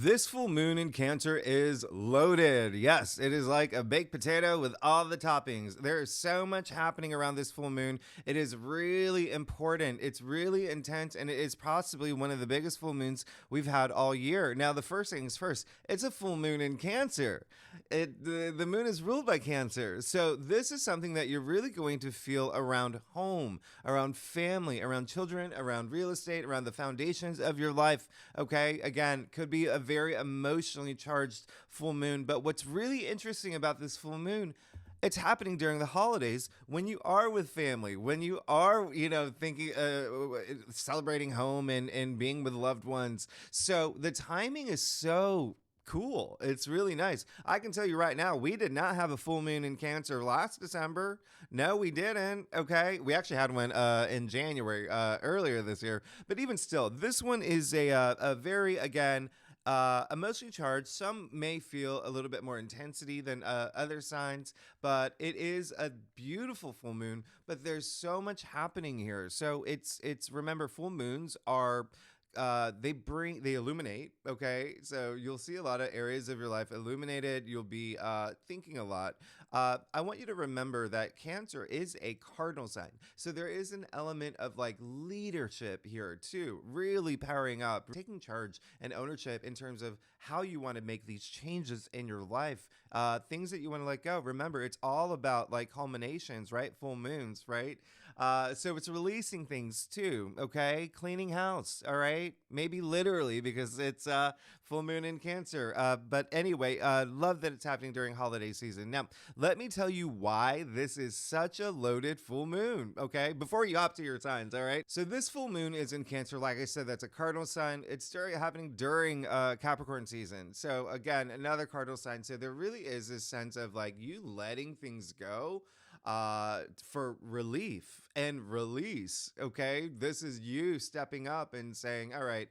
This full moon in Cancer is loaded. Yes, it is like a baked potato with all the toppings. There is so much happening around this full moon. It is really important. It's really intense, and it is possibly one of the biggest full moons we've had all year. Now, the first things first, it's a full moon in Cancer. The moon is ruled by Cancer. So this is something that you're really going to feel around home, around family, around children, around real estate, around the foundations of your life. Okay, again, could be a very emotionally charged full moon. But what's really interesting about this full moon, it's happening during the holidays when you are with family, when you are, thinking, celebrating home and being with loved ones. So the timing is so cool. It's really nice. I can tell you right now, we did not have a full moon in Cancer last December. No, we didn't. Okay. We actually had one in January earlier this year. But even still, this one is a very, again, emotionally charged. Some may feel a little bit more intensity than other signs, but it is a beautiful full moon. But there's so much happening here. So it's remember, full moons are they illuminate. Okay, so you'll see a lot of areas of your life illuminated. You'll be thinking a lot. I want you to remember that Cancer is a cardinal sign, so there is an element of like leadership here too, really powering up, taking charge and ownership in terms of how you want to make these changes in your life, things that you want to let go. Remember, it's all about like culminations, right? Full moons, right? So it's releasing things too, okay? Cleaning house, all right? Maybe literally, because it's full moon in Cancer. But anyway, love that it's happening during holiday season. Now, let me tell you why this is such a loaded full moon, okay? Before you hop to your signs, all right? So this full moon is in Cancer. Like I said, that's a cardinal sign. It's happening during Capricorn season. So again, another cardinal sign. So there really is this sense of like you letting things go for relief and release. Okay, this is you stepping up and saying, all right,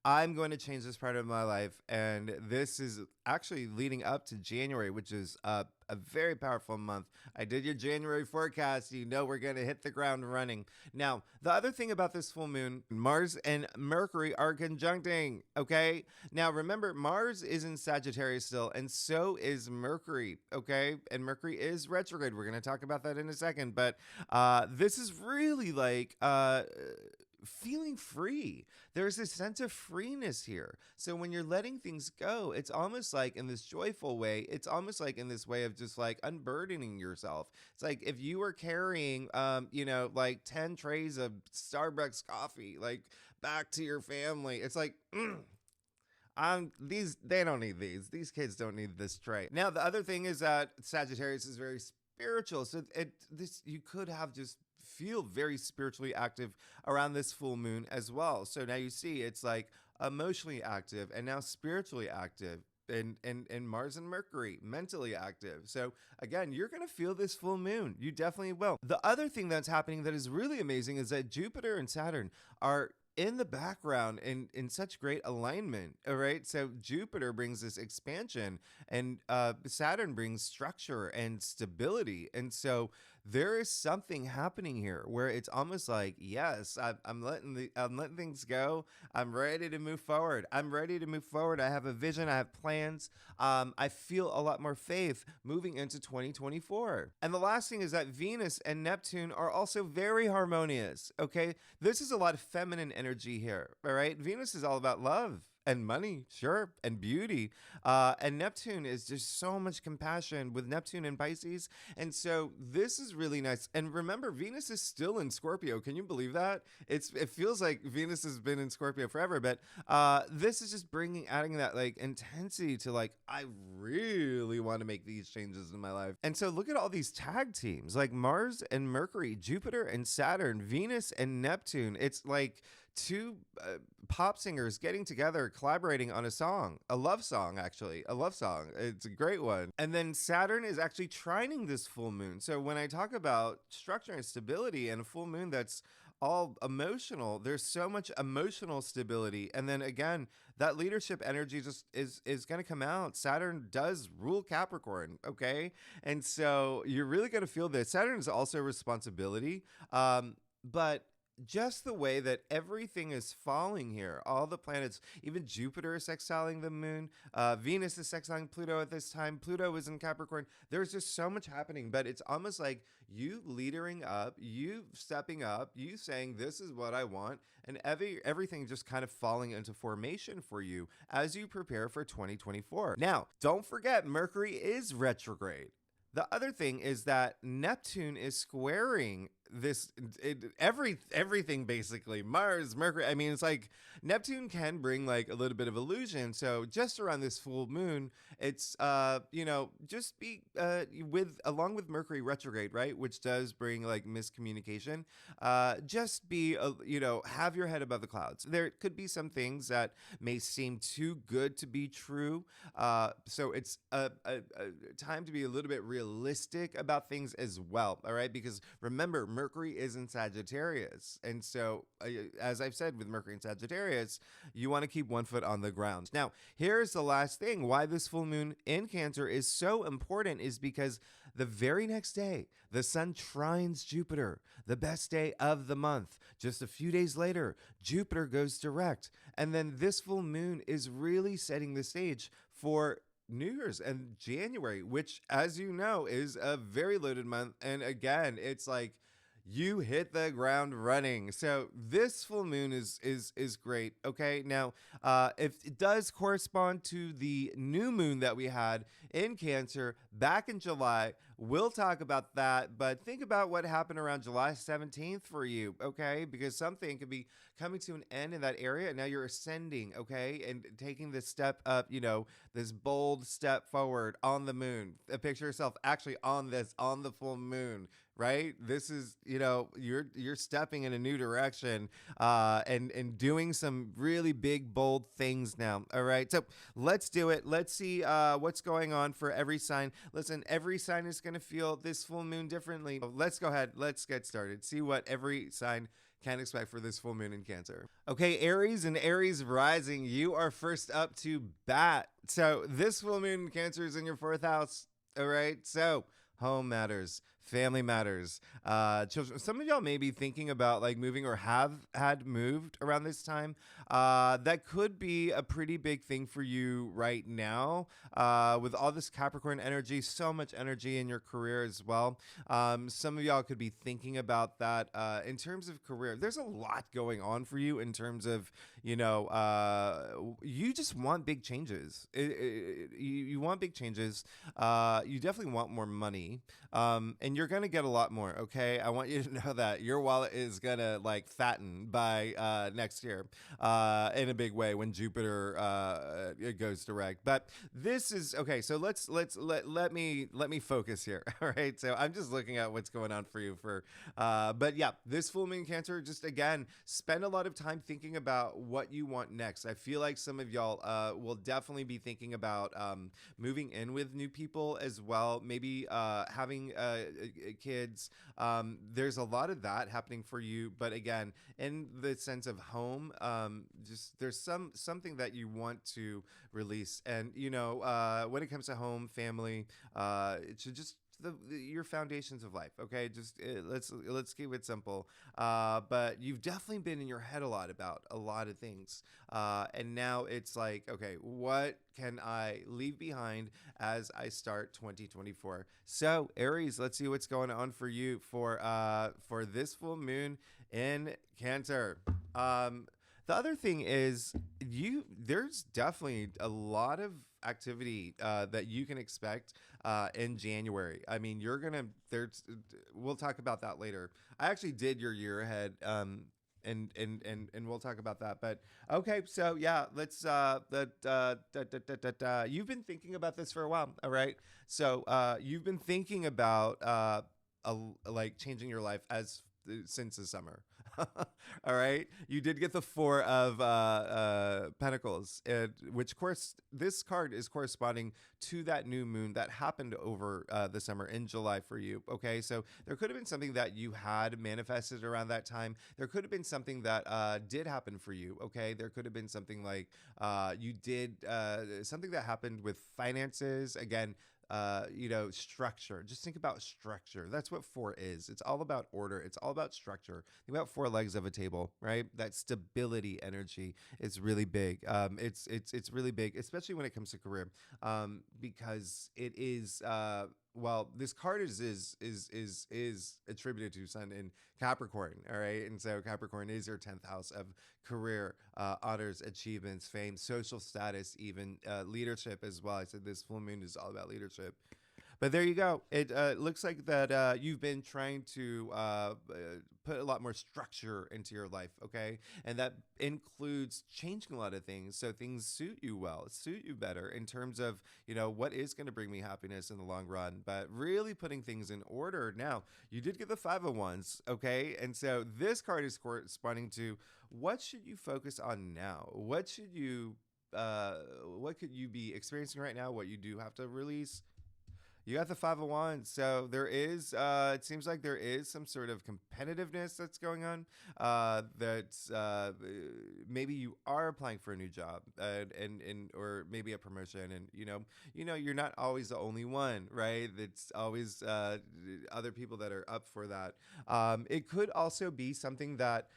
I'm going to change this part of my life. And this is actually leading up to January, which is a very powerful month. I did your January forecast. You know we're going to hit the ground running. Now, the other thing about this full moon, Mars and Mercury are conjuncting, okay? Now, remember, Mars is in Sagittarius still, and so is Mercury, okay? And Mercury is retrograde. We're going to talk about that in a second. But this is really like feeling free. There's a sense of freeness here. So when you're letting things go, it's almost like in this joyful way, it's almost like in this way of just like unburdening yourself. It's like if you were carrying, like 10 trays of Starbucks coffee, like back to your family. It's like, they don't need these. These kids don't need this tray. Now, the other thing is that Sagittarius is very spiritual. So you could have just feel very spiritually active around this full moon as well. So now you see it's like emotionally active and now spiritually active. And Mars and Mercury mentally active. So again, you're going to feel this full moon. You definitely will. The other thing that's happening that is really amazing is that Jupiter and Saturn are in the background in such great alignment. All right. So Jupiter brings this expansion and Saturn brings structure and stability. And so there is something happening here where it's almost like, yes, I'm letting things go. I'm ready to move forward. I have a vision. I have plans. I feel a lot more faith moving into 2024. And the last thing is that Venus and Neptune are also very harmonious. Okay. This is a lot of feminine energy here. All right. Venus is all about love and money, sure, and beauty. And Neptune is just so much compassion with Neptune and Pisces. And so this is really nice. And remember, Venus is still in Scorpio. Can you believe that? It feels like Venus has been in Scorpio forever, but this is just adding that like intensity to like, I really want to make these changes in my life. And so look at all these tag teams like Mars and Mercury, Jupiter and Saturn, Venus and Neptune. It's like two pop singers getting together, collaborating on a love song, actually. A love song. It's a great one. And then Saturn is actually trining this full moon. So when I talk about structure and stability and a full moon that's all emotional, there's so much emotional stability. And then again, that leadership energy just is going to come out. Saturn does rule Capricorn, okay? And so you're really going to feel this. Saturn is also responsibility, but just the way that everything is falling here. All the planets, even Jupiter is sextiling the moon. Venus is sextiling Pluto at this time. Pluto is in Capricorn. There's just so much happening, but it's almost like you leadering up, you stepping up, you saying, this is what I want, and everything just kind of falling into formation for you as you prepare for 2024. Now, don't forget, Mercury is retrograde. The other thing is that Neptune is squaring everything basically. Mars, Mercury. I mean, it's like Neptune can bring like a little bit of illusion. So just around this full moon, it's just be along with Mercury retrograde, right, which does bring like miscommunication. Just be have your head above the clouds. There could be some things that may seem too good to be true. So it's a time to be a little bit realistic about things as well. All right, because remember, Mercury is in Sagittarius. And so, as I've said, with Mercury in Sagittarius, you want to keep one foot on the ground. Now, here's the last thing. Why this full moon in Cancer is so important is because the very next day, the sun trines Jupiter, the best day of the month. Just a few days later, Jupiter goes direct. And then this full moon is really setting the stage for New Year's and January, which, as you know, is a very loaded month. And again, it's like you hit the ground running. So this full moon is great. Okay, now if it does correspond to the new moon that we had in Cancer back in July, we'll talk about that. But think about what happened around July 17th for you, okay? Because something could be coming to an end in that area, and now you're ascending, okay, and taking this step up, this bold step forward on the moon. Picture yourself actually on the full moon, right? This is, you're stepping in a new direction and doing some really big, bold things now. All right. So let's do it. Let's see what's going on for every sign. Listen, every sign is going to feel this full moon differently. Let's go ahead. Let's get started. See what every sign can expect for this full moon in Cancer. Okay, Aries and Aries rising, you are first up to bat. So this full moon in Cancer is in your 4th house. All right. So home matters, family matters, children. Some of y'all may be thinking about like moving or have had moved around this time. That could be a pretty big thing for you right now. With all this Capricorn energy, so much energy in your career as well. Some of y'all could be thinking about that. In terms of career, there's a lot going on for you in terms of, you just want big changes. You want big changes. You definitely want more money. And you're going to get a lot more. Okay. I want you to know that your wallet is going to like fatten by, next year, in a big way when Jupiter, it goes direct. But this is okay. So let me focus here. All right. So I'm just looking at what's going on for you but yeah, this full moon Cancer, just again, spend a lot of time thinking about what you want next. I feel like some of y'all, will definitely be thinking about, moving in with new people as well. Maybe, having kids. There's a lot of that happening for you, but again, in the sense of home, just there's something that you want to release. And when it comes to home, family, it should just your foundations of life. Okay, just let's keep it simple. But you've definitely been in your head a lot about a lot of things, and now it's like, okay, what can I leave behind as I start 2024? So Aries, let's see what's going on for you for this full moon in Cancer. The other thing is there's definitely a lot of activity that you can expect in January. I mean, we'll talk about that later. I actually did your year ahead, and we'll talk about that. But okay, so yeah, let's you've been thinking about this for a while. All right, so you've been thinking about like changing your life since the summer. All right, you did get the 4 of Pentacles, which course this card is corresponding to that new moon that happened over the summer in July for you. Okay, so there could have been something that you had manifested around that time. There could have been something that did happen for you. Okay, there could have been something like you did something that happened with finances. Again, structure. Just think about structure. That's what 4 is. It's all about order. It's all about structure. Think about 4 legs of a table, right? That stability energy is really big. It's really big, especially when it comes to career, because it is. Well, this card is attributed to Sun in Capricorn, all right, and so Capricorn is your 10th house of career, honors, achievements, fame, social status, even leadership as well. I said this full moon is all about leadership. But there you go. It looks like that you've been trying to put a lot more structure into your life, okay? And that includes changing a lot of things so things suit you well, suit you better in terms of, what is going to bring me happiness in the long run, but really putting things in order. Now, you did get the 5 of Wands, okay? And so this card is corresponding to what should you focus on now? What could you be experiencing right now? What you do have to release? You got the 5 of Wands. So there is, it seems like there is some sort of competitiveness that's going on. Maybe you are applying for a new job or maybe a promotion, and you're not always the only one, right? It's always other people that are up for that. It could also be something that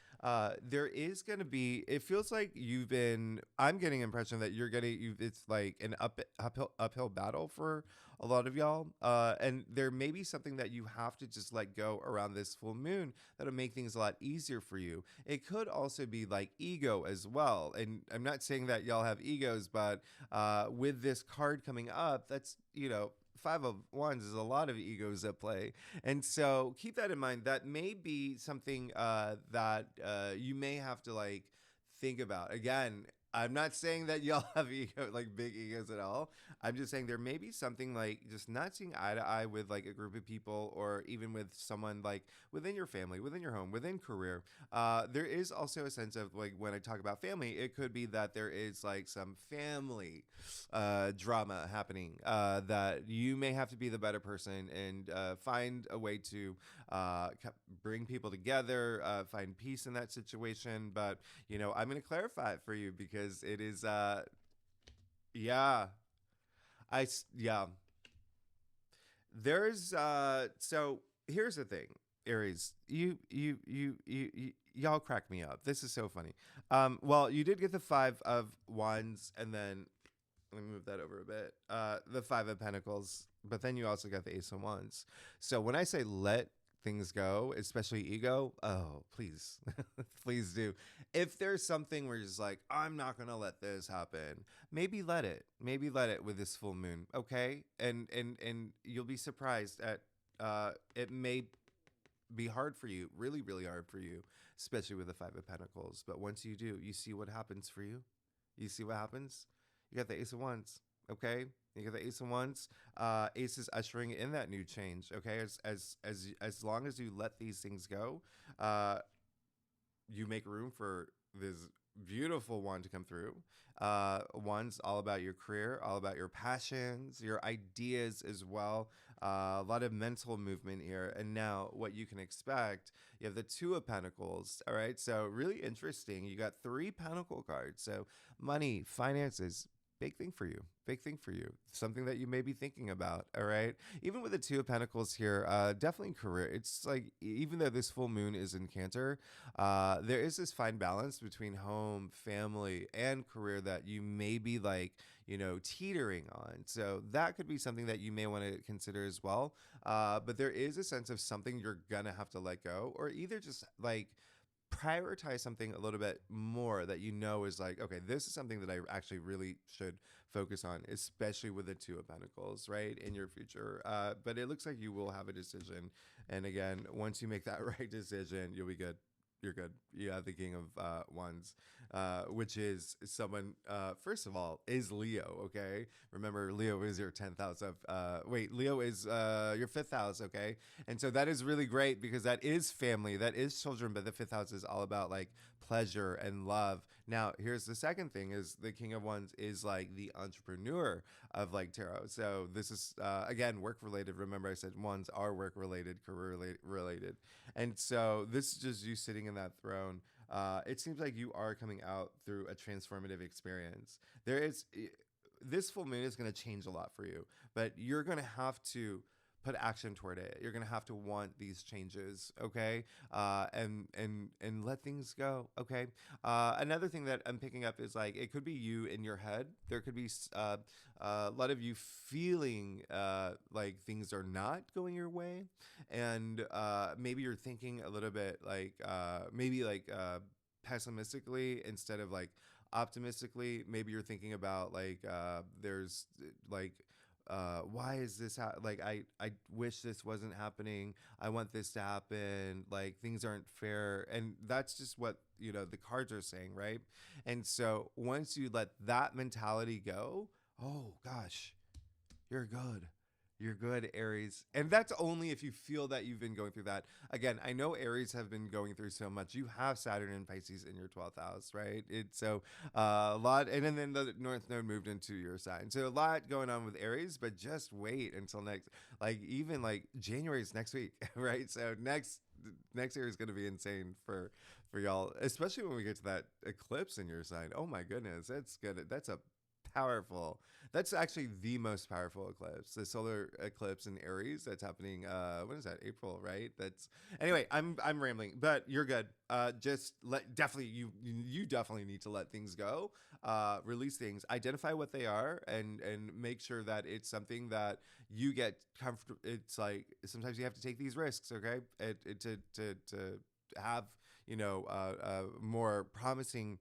there is going to be. It feels like I'm getting impression that it's like an uphill battle for a lot of y'all, and there may be something that you have to just let go around this full moon that'll make things a lot easier for you. It could also be like ego as well, and I'm not saying that y'all have egos, but with this card coming up, that's 5 of Wands is a lot of egos at play, and so keep that in mind. That may be something that you may have to like think about. Again, I'm not saying that y'all have big egos at all. I'm just saying there may be something like just not seeing eye to eye with like a group of people, or even with someone like within your family, within your home, within career. There is also a sense of like, when I talk about family, it could be that there is like some family drama happening, that you may have to be the better person and find a way to bring people together, find peace in that situation. But I'm going to clarify it for you, because it is yeah yeah there's so here's the thing, Aries. Y'all crack me up. This is so funny. Well, you did get the 5 of Wands, and then let me move that over a bit. The 5 of Pentacles, but then you also got the Ace of Wands. So when I say let things go, especially ego, oh, please, please do. If there's something where you're just like, I'm not gonna let this happen, maybe let it. Maybe let it with this full moon, okay? And you'll be surprised at it may be hard for you, really, really hard for you, especially with the 5 of Pentacles. But once you do, you see what happens for you. You see what happens. You got the Ace of Wands, okay? You got the Ace of Wands. Ace is ushering in that new change, okay? As long as you let these things go, you make room for this beautiful wand to come through. One's all about your career, all about your passions, your ideas as well. A lot of mental movement here. And now what you can expect, you have the 2 of Pentacles. All right. So really interesting. You got 3 Pentacle cards. So money, finances, big thing for you. Big thing for you. Something that you may be thinking about. All right. Even with the 2 of Pentacles here, definitely career. It's like, even though this full moon is in Cancer, there is this fine balance between home, family, and career that you may be like, teetering on. So that could be something that you may want to consider as well. But there is a sense of something you're going to have to let go, or either just like prioritize something a little bit more that is like, okay, this is something that I actually really should focus on, especially with the 2 of Pentacles, right, in your future. But it looks like you will have a decision. And again, once you make that right decision, you'll be good. You're good. You have the King of Wands, which is someone, first of all, is Leo, okay? Remember, Leo is your 10th house of, Leo is your 5th house, okay? And so that is really great, because that is family, that is children, but the 5th house is all about like pleasure and love. Now, here's the second thing, is the King of Wands is like the entrepreneur of like tarot. So this is, again, work related. Remember, I said wands are work related, career related. And so this is just you sitting in that throne. It seems like you are coming out through a transformative experience. There is, this full moon is going to change a lot for you, but you're going to have to put action toward it. You're gonna have to want these changes, okay? And let things go, okay? Another thing that I'm picking up is like it could be you in your head. There could be a lot of you feeling like things are not going your way, and maybe you're thinking a little bit like maybe like pessimistically instead of like optimistically. Maybe you're thinking about like there's like why is this like I wish this wasn't happening. I want this to happen. Like things aren't fair. And that's just what, you know, the cards are saying, right? And so once you let that mentality go, oh gosh, you're good. You're good, Aries. And that's only if you feel that you've been going through that. Again, I know Aries have been going through so much. You have Saturn and Pisces in your 12th house, right? It's so a lot. And then the North Node moved into your sign. So a lot going on with Aries, but just wait until next, like even like January is next week, right? So next year is going to be insane for y'all, especially when we get to that eclipse in your sign. Oh my goodness, that's good. That's a powerful. That's actually the most powerful eclipse, the solar eclipse in Aries that's happening. When is that? April, right? That's anyway. I'm rambling, but you're good. Just definitely you definitely need to let things go, release things, identify what they are, and make sure that it's something that you get comfortable. It's like sometimes you have to take these risks, okay? To have, you know, more promising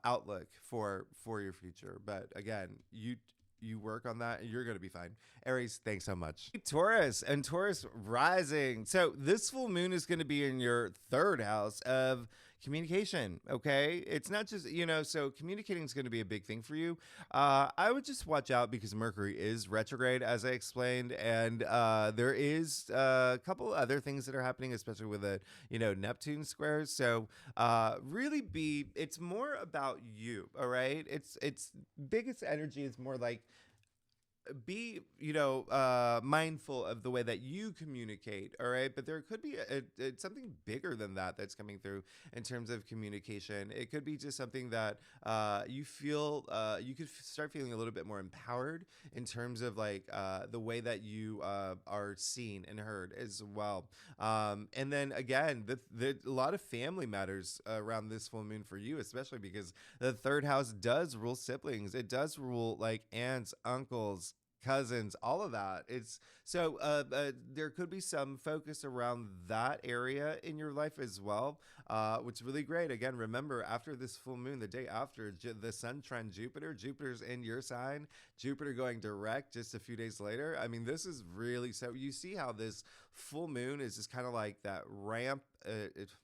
outlook for your future. But again, you work on that and you're going to be fine. Aries, thanks so much. Taurus and Taurus rising. So this full moon is going to be in your third house of communication. Okay. It's not just, you know, so communicating is going to be a big thing for you. I would just watch out because Mercury is retrograde, as I explained. And there is a couple other things that are happening, especially with the, you know, Neptune squares. So really it's more about you. All right. It's biggest energy is more like, be, you know, mindful of the way that you communicate, all right? But there could be something bigger than that that's coming through in terms of communication. It could be just something that you feel you could start feeling a little bit more empowered in terms of like the way that you are seen and heard as well. And then again, a lot of family matters around this full moon for you, especially because the third house does rule siblings. It does rule like aunts, uncles, cousins, all of that. It's so there could be some focus around that area in your life as well, which is really great. Again, remember after this full moon, the day after, the sun trine Jupiter's in your sign, Jupiter going direct just a few days later. I mean, this is really, so you see how this full moon is just kind of like that ramp.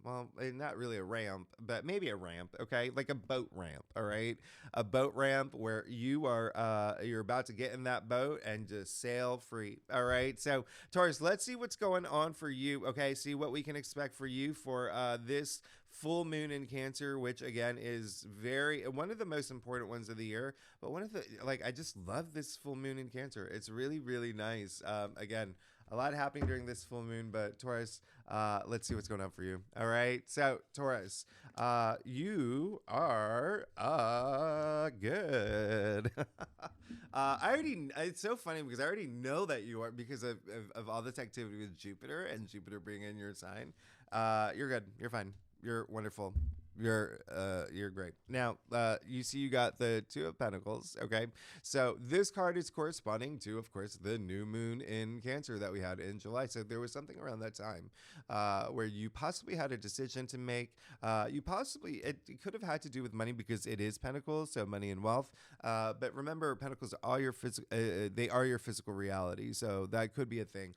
Well, not really a ramp, but maybe a ramp, okay? Like a boat ramp, all right? A boat ramp where you're about to get in that boat and just sail free, all right? So, Taurus, let's see what's going on for you, okay? See what we can expect for you for this full moon in Cancer, which again is one of the most important ones of the year, but one of the, like, I just love this full moon in Cancer. It's really, really nice. Again, a lot happening during this full moon, but Taurus, let's see what's going on for you. All right. So Taurus, you are good. It's so funny because I already know that you are because of all this activity with Jupiter and Jupiter being in your sign. You're good. You're fine. You're wonderful. You're great. Now, you see you got the Two of Pentacles, okay? So this card is corresponding to, of course, the new moon in Cancer that we had in July. So there was something around that time where you possibly had a decision to make. It could have had to do with money because it is Pentacles, so money and wealth. But remember, Pentacles are all your they are your physical reality. So that could be a thing.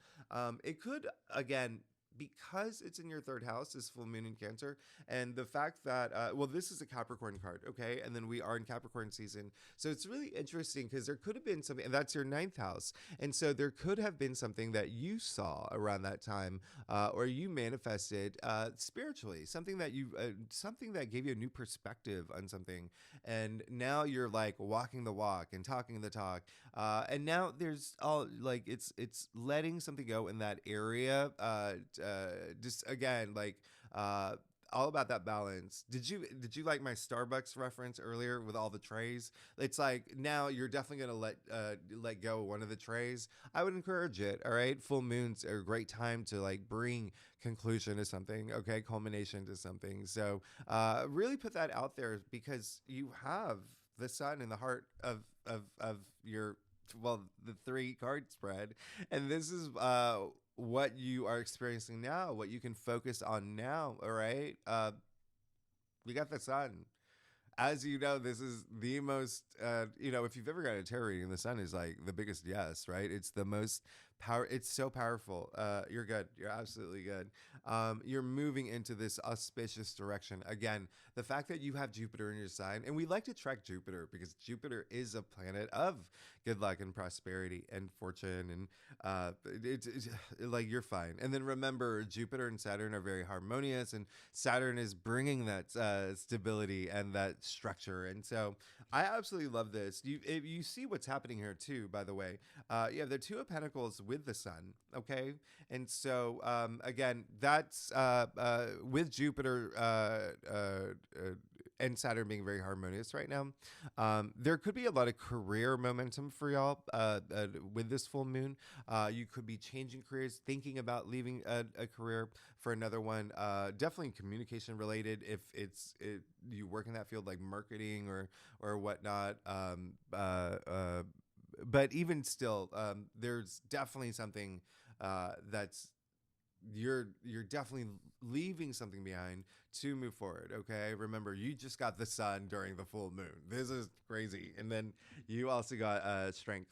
It could, again, because it's in your third house, this full moon in Cancer, and the fact that, well, this is a Capricorn card, okay? And then we are in Capricorn season. So it's really interesting because there could have been something, and that's your ninth house. And so there could have been something that you saw around that time, or you manifested spiritually, something that gave you a new perspective on something. And now you're like walking the walk and talking the talk. And now there's all like, it's letting something go in that area. Just again, like, all about that balance. Did you like my Starbucks reference earlier with all the trays? It's like now you're definitely gonna let go of one of the trays. I would encourage it. All right, full moons are a great time to like bring conclusion to something. Okay, culmination to something. So really put that out there because you have the sun in the heart of your, well, the three card spread, and this is what you are experiencing now, what you can focus on now. All right, we got the sun. As you know, this is the most, if you've ever got a tarot reading, the sun is like the biggest yes, right? It's the most power. It's so powerful. You're good. You're absolutely good. You're moving into this auspicious direction. Again, the fact that you have Jupiter in your sign, and we like to track Jupiter because Jupiter is a planet of good luck and prosperity and fortune, and it's like you're fine. And then remember, Jupiter and Saturn are very harmonious, and Saturn is bringing that stability and that structure. And so I absolutely love this. You see what's happening here too, by the way. You have the Two of Pentacles with the Sun, okay? And so again, that's with Jupiter and Saturn being very harmonious right now. There could be a lot of career momentum for y'all with this full moon. You could be changing careers, thinking about leaving a career for another one. Definitely communication related if you work in that field like marketing or whatnot. But even still, there's definitely something that's you're definitely leaving something behind to move forward. Okay, remember, you just got the sun during the full moon. This is crazy. And then you also got strength.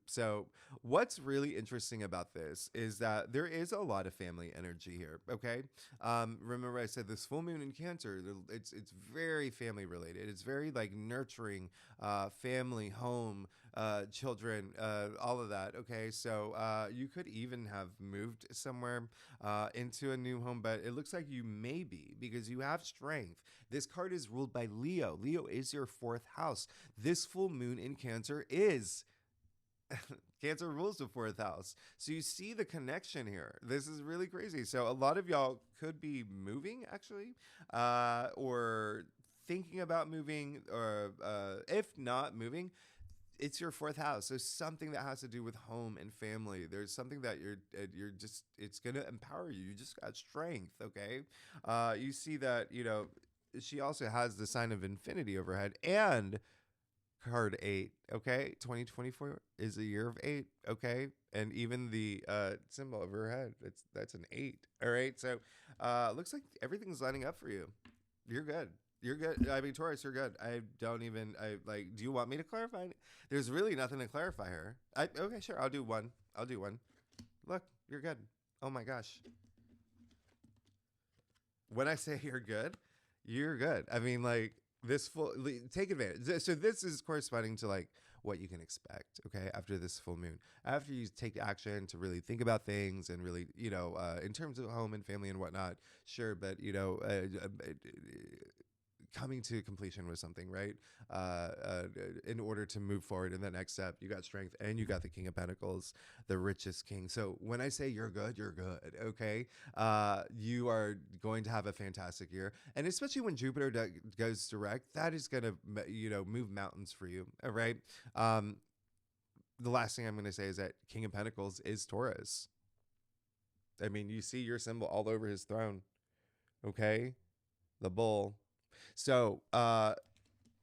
So what's really interesting about this is that there is a lot of family energy here. Okay, remember I said this full moon in Cancer, it's very family related. It's very like nurturing, family, home, children, all of that. Okay, so you could even have moved somewhere into a new home, but it looks like you may be because you have strength. This card is ruled by Leo. Leo is your fourth house. This full moon in Cancer is Cancer rules the fourth house. So you see the connection here. This is really crazy. So a lot of y'all could be moving actually, or thinking about moving, or if not moving, it's your fourth house. So something that has to do with home and family. There's something that you're just, it's going to empower you. You just got strength. Okay. You see that, she also has the sign of infinity overhead and card 8. Okay. 2024 is a year of 8. Okay. And even the symbol of her head, that's an 8. All right. So looks like everything's lining up for you. You're good. You're good. I mean, Taurus, you're good. Do you want me to clarify? There's really nothing to clarify here. Okay, sure. I'll do one. Look, you're good. Oh my gosh. When I say you're good, you're good. I mean, like take advantage. So this is corresponding to like what you can expect. Okay. After this full moon, after you take action to really think about things and really, in terms of home and family and whatnot, sure. But, coming to completion with something, right? In order to move forward in the next step, you got strength and you got the King of Pentacles, the richest king. So when I say you're good, you're good. Okay. You are going to have a fantastic year. And especially when Jupiter goes direct, that is going to, move mountains for you. All right. The last thing I'm going to say is that King of Pentacles is Taurus. I mean, you see your symbol all over his throne. Okay. The bull. So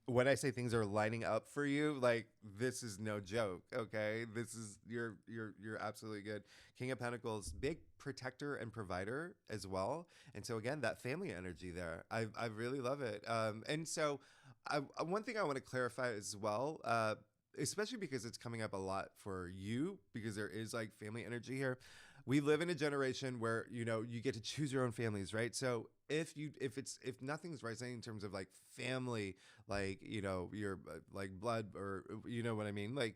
when I say things are lining up for you, like this is no joke. Okay, this is you're absolutely good. King of Pentacles, big protector and provider as well. And so again, that family energy there, I really love it. And so one thing I want to clarify as well, especially because it's coming up a lot for you, because there is like family energy here. We live in a generation where, you get to choose your own families, right? So if nothing's resonating in terms of like family, like, your like blood, or you know what I mean? Like,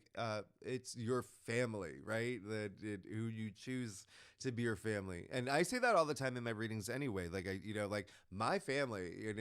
it's your family, right? Who you choose to be your family. And I say that all the time in my readings anyway. Like, like my family,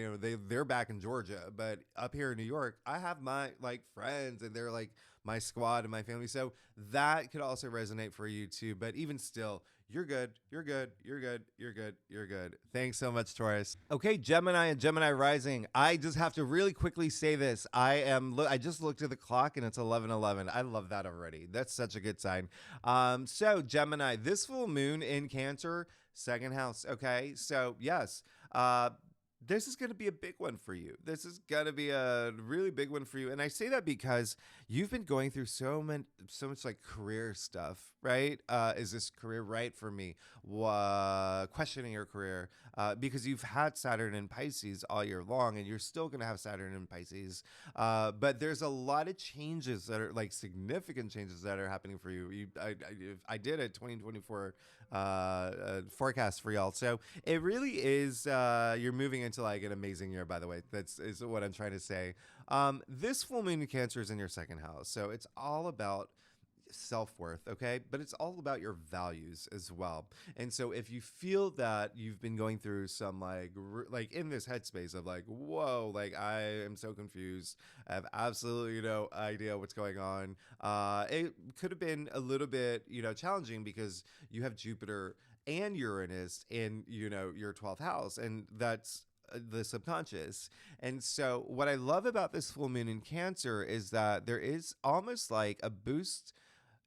they're back in Georgia, but up here in New York, I have my like friends and they're like my squad and my family. So that could also resonate for you too. But even still, You're good. You're good. You're good. You're good. You're good. Thanks so much, Taurus. Okay, Gemini and Gemini rising. I just have to really quickly say this. I just looked at the clock and it's 11:11. I love that already. That's such a good sign. So Gemini, this full moon in Cancer, second house. Okay, so yes. This is going to be a big one for you. This is going to be a really big one for you. And I say that because you've been going through so much like career stuff, right? Is this career right for me? Questioning your career because you've had Saturn in Pisces all year long, and you're still going to have Saturn in Pisces. But there's a lot of changes that are like significant changes that are happening for you. I did a 2024 forecast for y'all. So it really is, you're moving into like an amazing year, by the way. Is what I'm trying to say. This full moon in Cancer is in your second house. So it's all about self-worth, okay, but it's all about your values as well. And so if you feel that you've been going through some like in this headspace of like, whoa, like I am so confused, I have absolutely no idea what's going on, it could have been a little bit challenging because you have Jupiter and Uranus in your 12th house, and that's the subconscious. And so what I love about this full moon in Cancer is that there is almost like a boost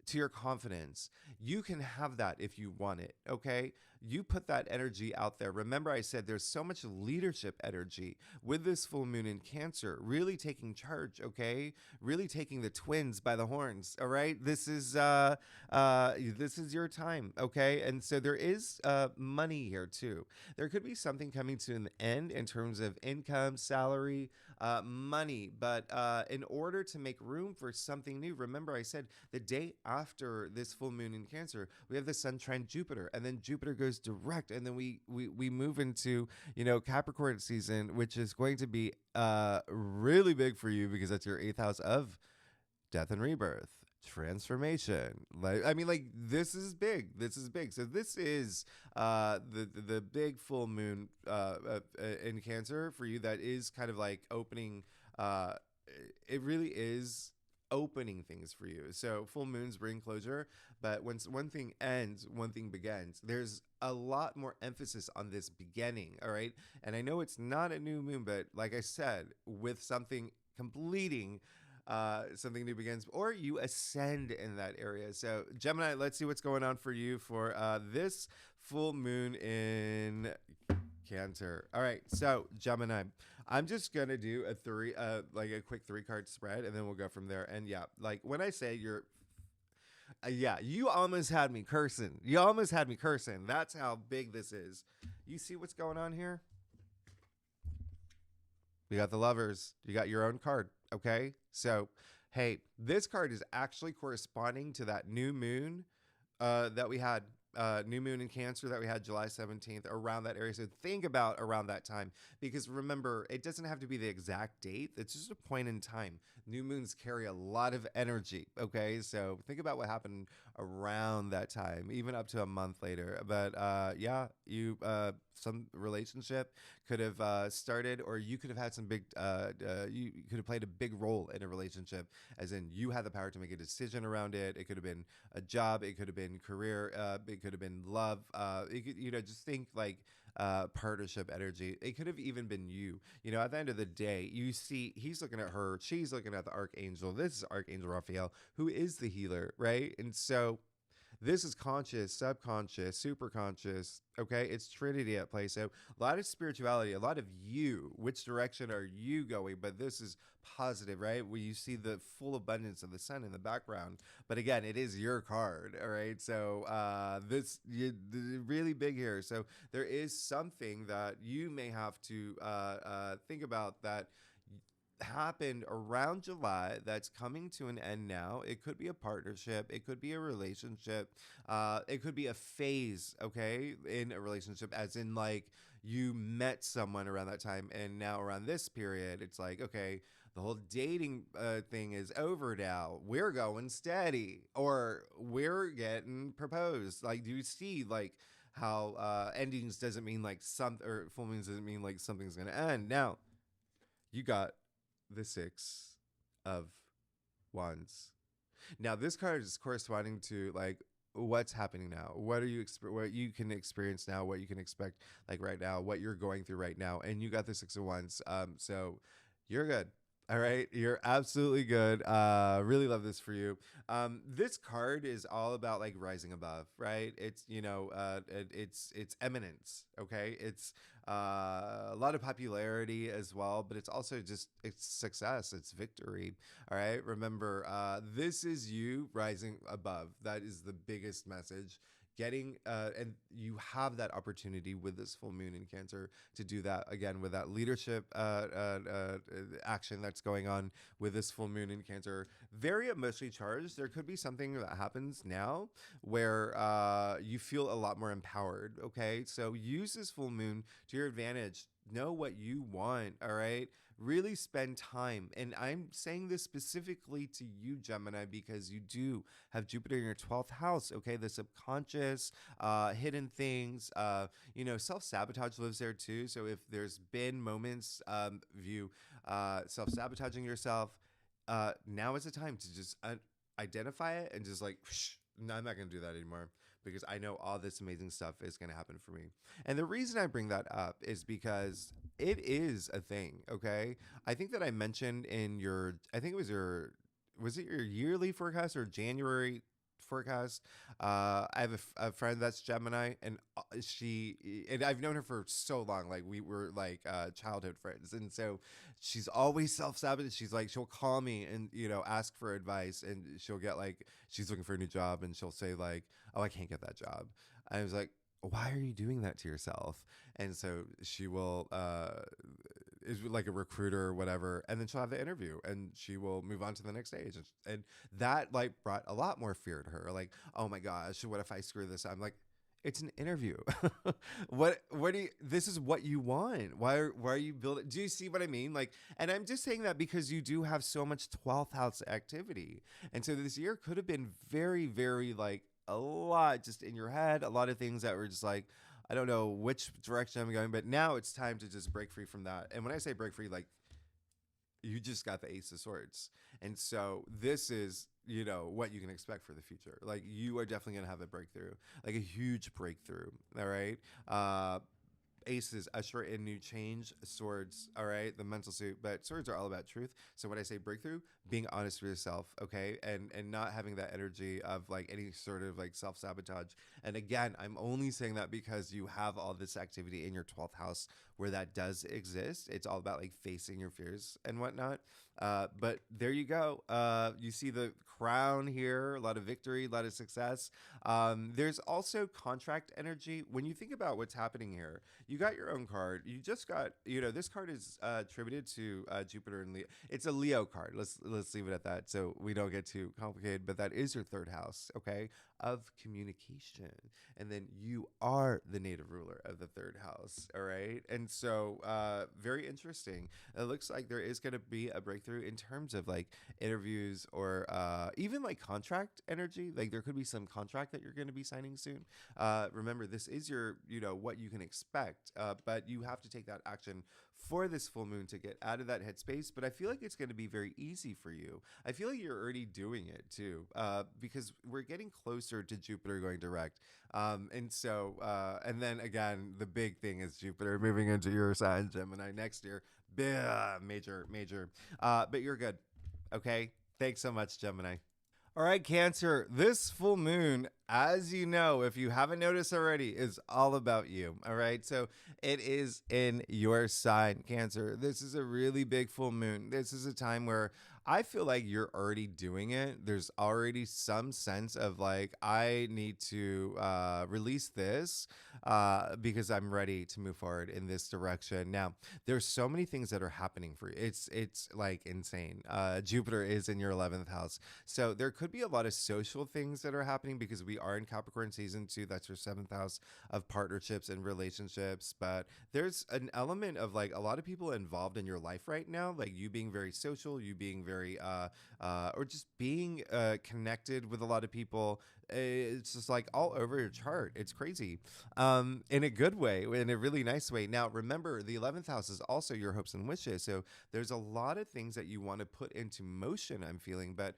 to your confidence. You can have that if you want it, okay? You put that energy out there. Remember, I said there's so much leadership energy with this full moon in Cancer, really taking charge, okay? Really taking the twins by the horns, all right? This is your time, okay? And so there is money here too. There could be something coming to an end in terms of income, salary, money, but in order to make room for something new, remember I said the day after this full moon in Cancer, we have the Sun trine Jupiter, and then Jupiter goes direct, and then we move into Capricorn season, which is going to be really big for you because that's your 8th house of death and rebirth, transformation. Like this is big. This is big. So this is the big full moon in Cancer for you. That is kind of like opening. It really is opening things for you. So full moons bring closure, but when one thing ends, one thing begins. There's a lot more emphasis on this beginning, all right? And I know it's not a new moon, but like I said, with something completing, something new begins, or you ascend in that area. So Gemini, let's see what's going on for you for this full moon in Cancer. All right, so Gemini, I'm just gonna do a quick 3-card spread, and then we'll go from there. And yeah, like when I say you're, you almost had me cursing. You almost had me cursing. That's how big this is. You see what's going on here? You got the Lovers. You got your own card. Okay, so hey, this card is actually corresponding to that new moon that we had. New moon in Cancer that we had July 17th, around that area. So think about around that time, because remember, it doesn't have to be the exact date. It's just a point in time. New moons carry a lot of energy. Okay, so think about what happened around that time, even up to a month later. But you some relationship could have started, or you could have had some big you could have played a big role in a relationship, as in you had the power to make a decision around it. It could have been a job, it could have been career, it could have been love, it could, just think like partnership energy. It could have even been you. At the end of the day, you see he's looking at her, she's looking at the archangel. This is Archangel Raphael, who is the healer, right? And so this is conscious, subconscious, super conscious. Okay, it's Trinity at play. So a lot of spirituality, a lot of you. Which direction are you going? But this is positive, right? Where you see the full abundance of the sun in the background. But again, it is your card. All right. So really big here. So there is something that you may have to think about that happened around July that's coming to an end now. It could be a partnership, it could be a relationship, it could be a phase, okay, in a relationship, as in like you met someone around that time, and now around this period, it's like, okay, the whole dating thing is over now. We're going steady, or we're getting proposed. Like, do you see like how endings doesn't mean like or full moons doesn't mean like something's gonna end. Now you got the 6 of Wands. Now this card is corresponding to like what's happening now, what are you what you can experience now, what you can expect like right now, what you're going through right now. And you got the Six of Wands, so you're good. All right, you're absolutely good. Really love this for you. This card is all about like rising above, right? It's, you know, it's eminence. Okay, it's a lot of popularity as well, but it's also just it's success, it's victory. All right, remember, this is you rising above. That is the biggest message. Getting and you have that opportunity with this full moon in Cancer to do that again with that leadership action that's going on with this full moon in Cancer. Very emotionally charged. There could be something that happens now where you feel a lot more empowered. Okay, so use this full moon to your advantage. Know what you want. All right, really spend time. And I'm saying this specifically to you, Gemini, because you do have Jupiter in your 12th house. Okay, the subconscious, hidden things, you know, self-sabotage lives there too. So if there's been moments of you self-sabotaging yourself, now is the time to just identify it and just like, no, I'm not going to do that anymore, because I know all this amazing stuff is going to happen for me. And the reason I bring that up is because it is a thing. Okay, I think that I mentioned in your, I think it was it your yearly forecast or January forecast? I have a friend that's Gemini, and and I've known her for so long. Like we were like childhood friends, and so she's always self-sabotaged. She's like, she'll call me and, you know, ask for advice, and she'll get like, she's looking for a new job, and she'll say like, oh, I can't get that job. I was like, why are you doing that to yourself? And so she will is like a recruiter or whatever, and then she'll have the interview and she will move on to the next stage. And that like brought a lot more fear to her. Like, oh my gosh, what if I screw this up? I'm like, it's an interview. What do you, this is what you want. Why are you building? Do you see what I mean? Like, and I'm just saying that because you do have so much 12th house activity. And so this year could have been very, very like a lot just in your head, a lot of things that were just like, I don't know which direction I'm going, but now it's time to just break free from that. And when I say break free, like, you just got the Ace of Swords. And so this is, you know, what you can expect for the future. Like, you are definitely going to have a breakthrough, like a huge breakthrough. All right. Aces usher in new change. Swords, all right, the mental suit, but swords are all about truth. So when I say breakthrough, being honest with yourself, okay, and not having that energy of like any sort of like self-sabotage. And again, I'm only saying that because you have all this activity in your 12th house where that does exist. It's all about like facing your fears and whatnot. But there you go. You see the crown here, a lot of victory, a lot of success. There's also contract energy. When you think about what's happening here, you got your own card. You just got, you know, this card is attributed to Jupiter and Leo. It's a Leo card. Let's leave it at that, so we don't get too complicated. But that is your third house, okay, of communication, and then you are the native ruler of the third house. All right, and so very interesting. It looks like there is going to be a breakthrough in terms of like interviews or even like contract energy. Like there could be some contract that you're going to be signing soon. Remember, this is your, you know, what you can expect, but you have to take that action for this full moon to get out of that headspace. But I feel like it's going to be very easy for you. I feel like you're already doing it too, because we're getting closer to Jupiter going direct. And so, and then again, the big thing is Jupiter moving into your sign, Gemini, next year. Major, major. But you're good. Okay. Thanks so much, Gemini. All right, Cancer, this full moon, as you know, if you haven't noticed already, is all about you. All right, so it is in your sign, Cancer. This is a really big full moon. This is a time where I feel like you're already doing it. There's already some sense of like, I need to release this because I'm ready to move forward in this direction. Now, there's so many things that are happening for you. It's like insane. Jupiter is in your 11th house. So there could be a lot of social things that are happening because we are in Capricorn season 2. That's your 7th house of partnerships and relationships. But there's an element of like a lot of people involved in your life right now, like you being very social, you being very very or just being connected with a lot of people. It's just like all over your chart. It's crazy, in a good way, in a really nice way. Now, remember, the 11th house is also your hopes and wishes. So there's a lot of things that you want to put into motion, I'm feeling, but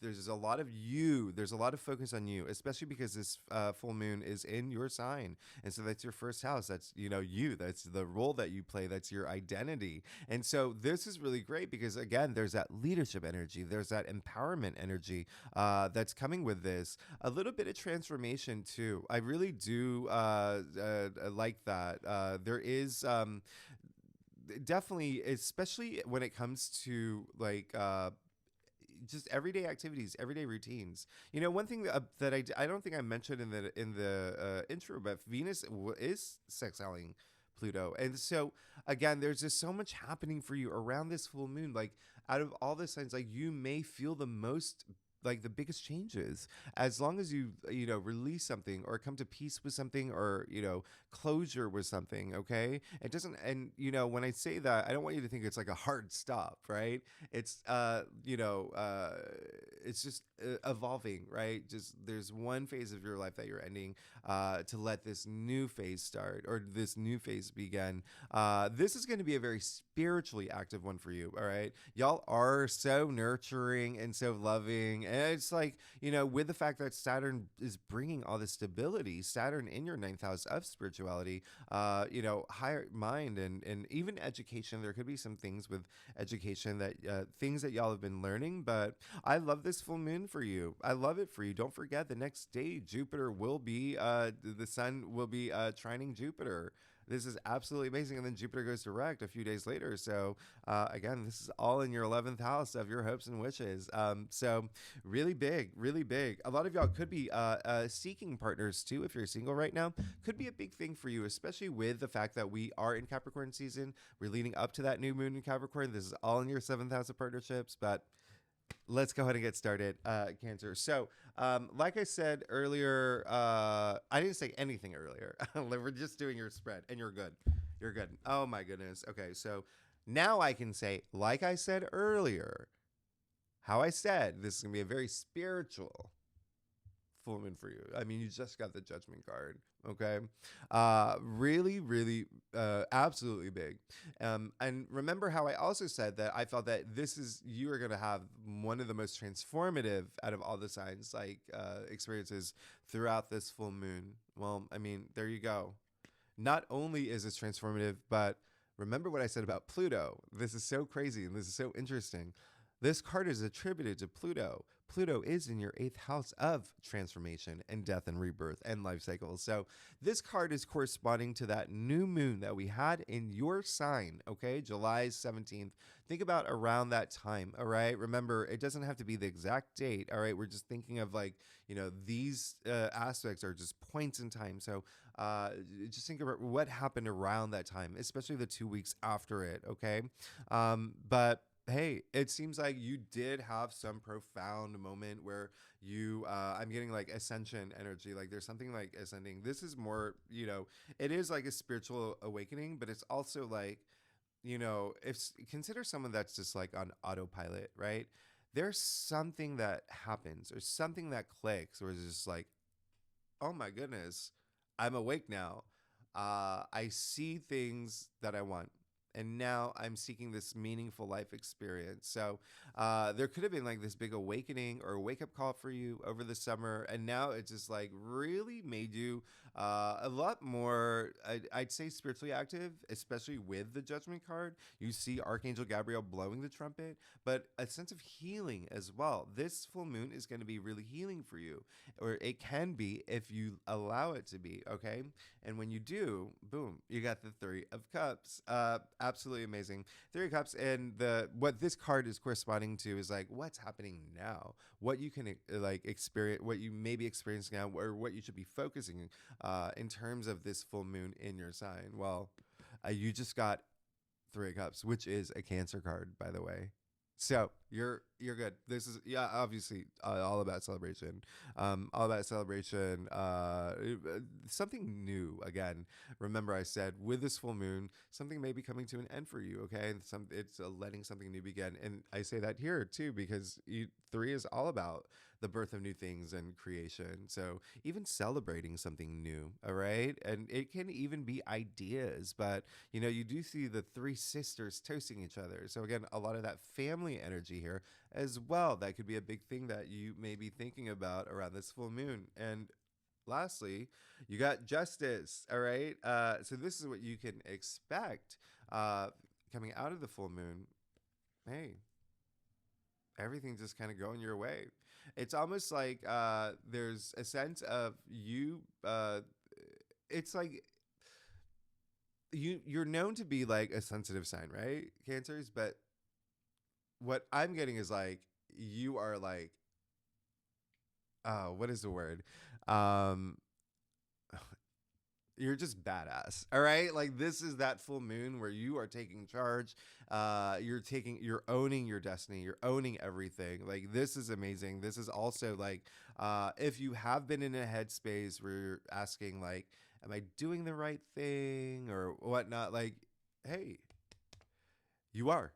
there's a lot of you. There's a lot of focus on you, especially because this full moon is in your sign. And so that's your first house. That's, you. That's the role that you play. That's your identity. And so this is really great because, again, there's that leadership energy. There's that empowerment energy that's coming with this. A little bit of transformation, too. I really do like that. There is definitely, especially when it comes to like just everyday activities, everyday routines. One thing that I don't think I mentioned in the intro, but Venus is sextiling Pluto, and so again, there's just so much happening for you around this full moon. Like out of all the signs, like you may feel the most. Like the biggest changes, as long as you release something or come to peace with something, or closure with something. Okay, it doesn't. And when I say that, I don't want you to think it's like a hard stop, right? It's it's just evolving, right? Just there's one phase of your life that you're ending to let this new phase start, or this new phase begin. This is going to be a very spiritually active one for you. All right, y'all are so nurturing and so loving. And it's like, with the fact that Saturn is bringing all this stability, Saturn in your ninth house of spirituality, higher mind and even education. There could be some things with education that things that y'all have been learning, but I love this full moon for you. I love it for you. Don't forget, the next day, Jupiter will be, the sun will be trining Jupiter. This is absolutely amazing. And then Jupiter goes direct a few days later. So again, this is all in your 11th house of your hopes and wishes. So really big, really big. A lot of y'all could be seeking partners too. If you're single right now, could be a big thing for you, especially with the fact that we are in Capricorn season. We're leading up to that new moon in Capricorn. This is all in your 7th house of partnerships, but let's go ahead and get started, Cancer. So, like I said earlier, I didn't say anything earlier. We're just doing your spread, and you're good. You're good. Oh, my goodness. Okay, so now I can say, like I said earlier, how I said, this is going to be a very spiritual full moon for you. I mean, you just got the Judgment card. Okay. Really, really, absolutely big. And remember how I also said that I felt that you are going to have one of the most transformative out of all the signs, like experiences throughout this full moon. Well, I mean, there you go. Not only is this transformative, but remember what I said about Pluto. This is so crazy and this is so interesting. This card is attributed to Pluto. Pluto is in your 8th house of transformation and death and rebirth and life cycles. So this card is corresponding to that new moon that we had in your sign, okay? July 17th. Think about around that time, all right? Remember, it doesn't have to be the exact date, all right? We're just thinking of like, these aspects are just points in time. So just think about what happened around that time, especially the 2 weeks after it, okay? But hey, it seems like you did have some profound moment where I'm getting like ascension energy. Like there's something like ascending. This is more, it is like a spiritual awakening, but it's also like, if consider someone that's just like on autopilot, right? There's something that happens or something that clicks or is just like, oh my goodness, I'm awake now. I see things that I want. And now I'm seeking this meaningful life experience. So there could have been like this big awakening or a wake up call for you over the summer. And now it's just like really made you a lot more, I'd say, spiritually active, especially with the Judgment card. You see Archangel Gabriel blowing the trumpet, but a sense of healing as well. This full moon is going to be really healing for you, or it can be if you allow it to be. Okay. And when you do, boom, you got the 3 of Cups. Absolutely amazing. 3 of Cups. And what this card is corresponding to is like what's happening now, what you can like experience, what you may be experiencing now, or what you should be focusing in terms of this full moon in your sign. Well, you just got 3 of Cups, which is a Cancer card, by the way. So You're good. This is, yeah, obviously all about celebration. All about celebration. Something new again. Remember, I said with this full moon, something may be coming to an end for you. Okay, and it's letting something new begin. And I say that here too because three is all about the birth of new things and creation. So even celebrating something new. All right, and it can even be ideas, but you do see the three sisters toasting each other. So again, a lot of that family energy here as well. That could be a big thing that you may be thinking about around this full moon. And lastly, you got justice. All right. So this is what you can expect coming out of the full moon. Hey, everything just kind of going your way. It's almost like there's a sense of you. It's like you're known to be like a sensitive sign, right, Cancers? But what I'm getting is like you are like, what is the word? Um, you're just badass. All right. Like this is that full moon where you are taking charge. You're owning your destiny. You're owning everything. Like this is amazing. This is also like, if you have been in a headspace where you're asking like, am I doing the right thing or whatnot? Like, hey, you are.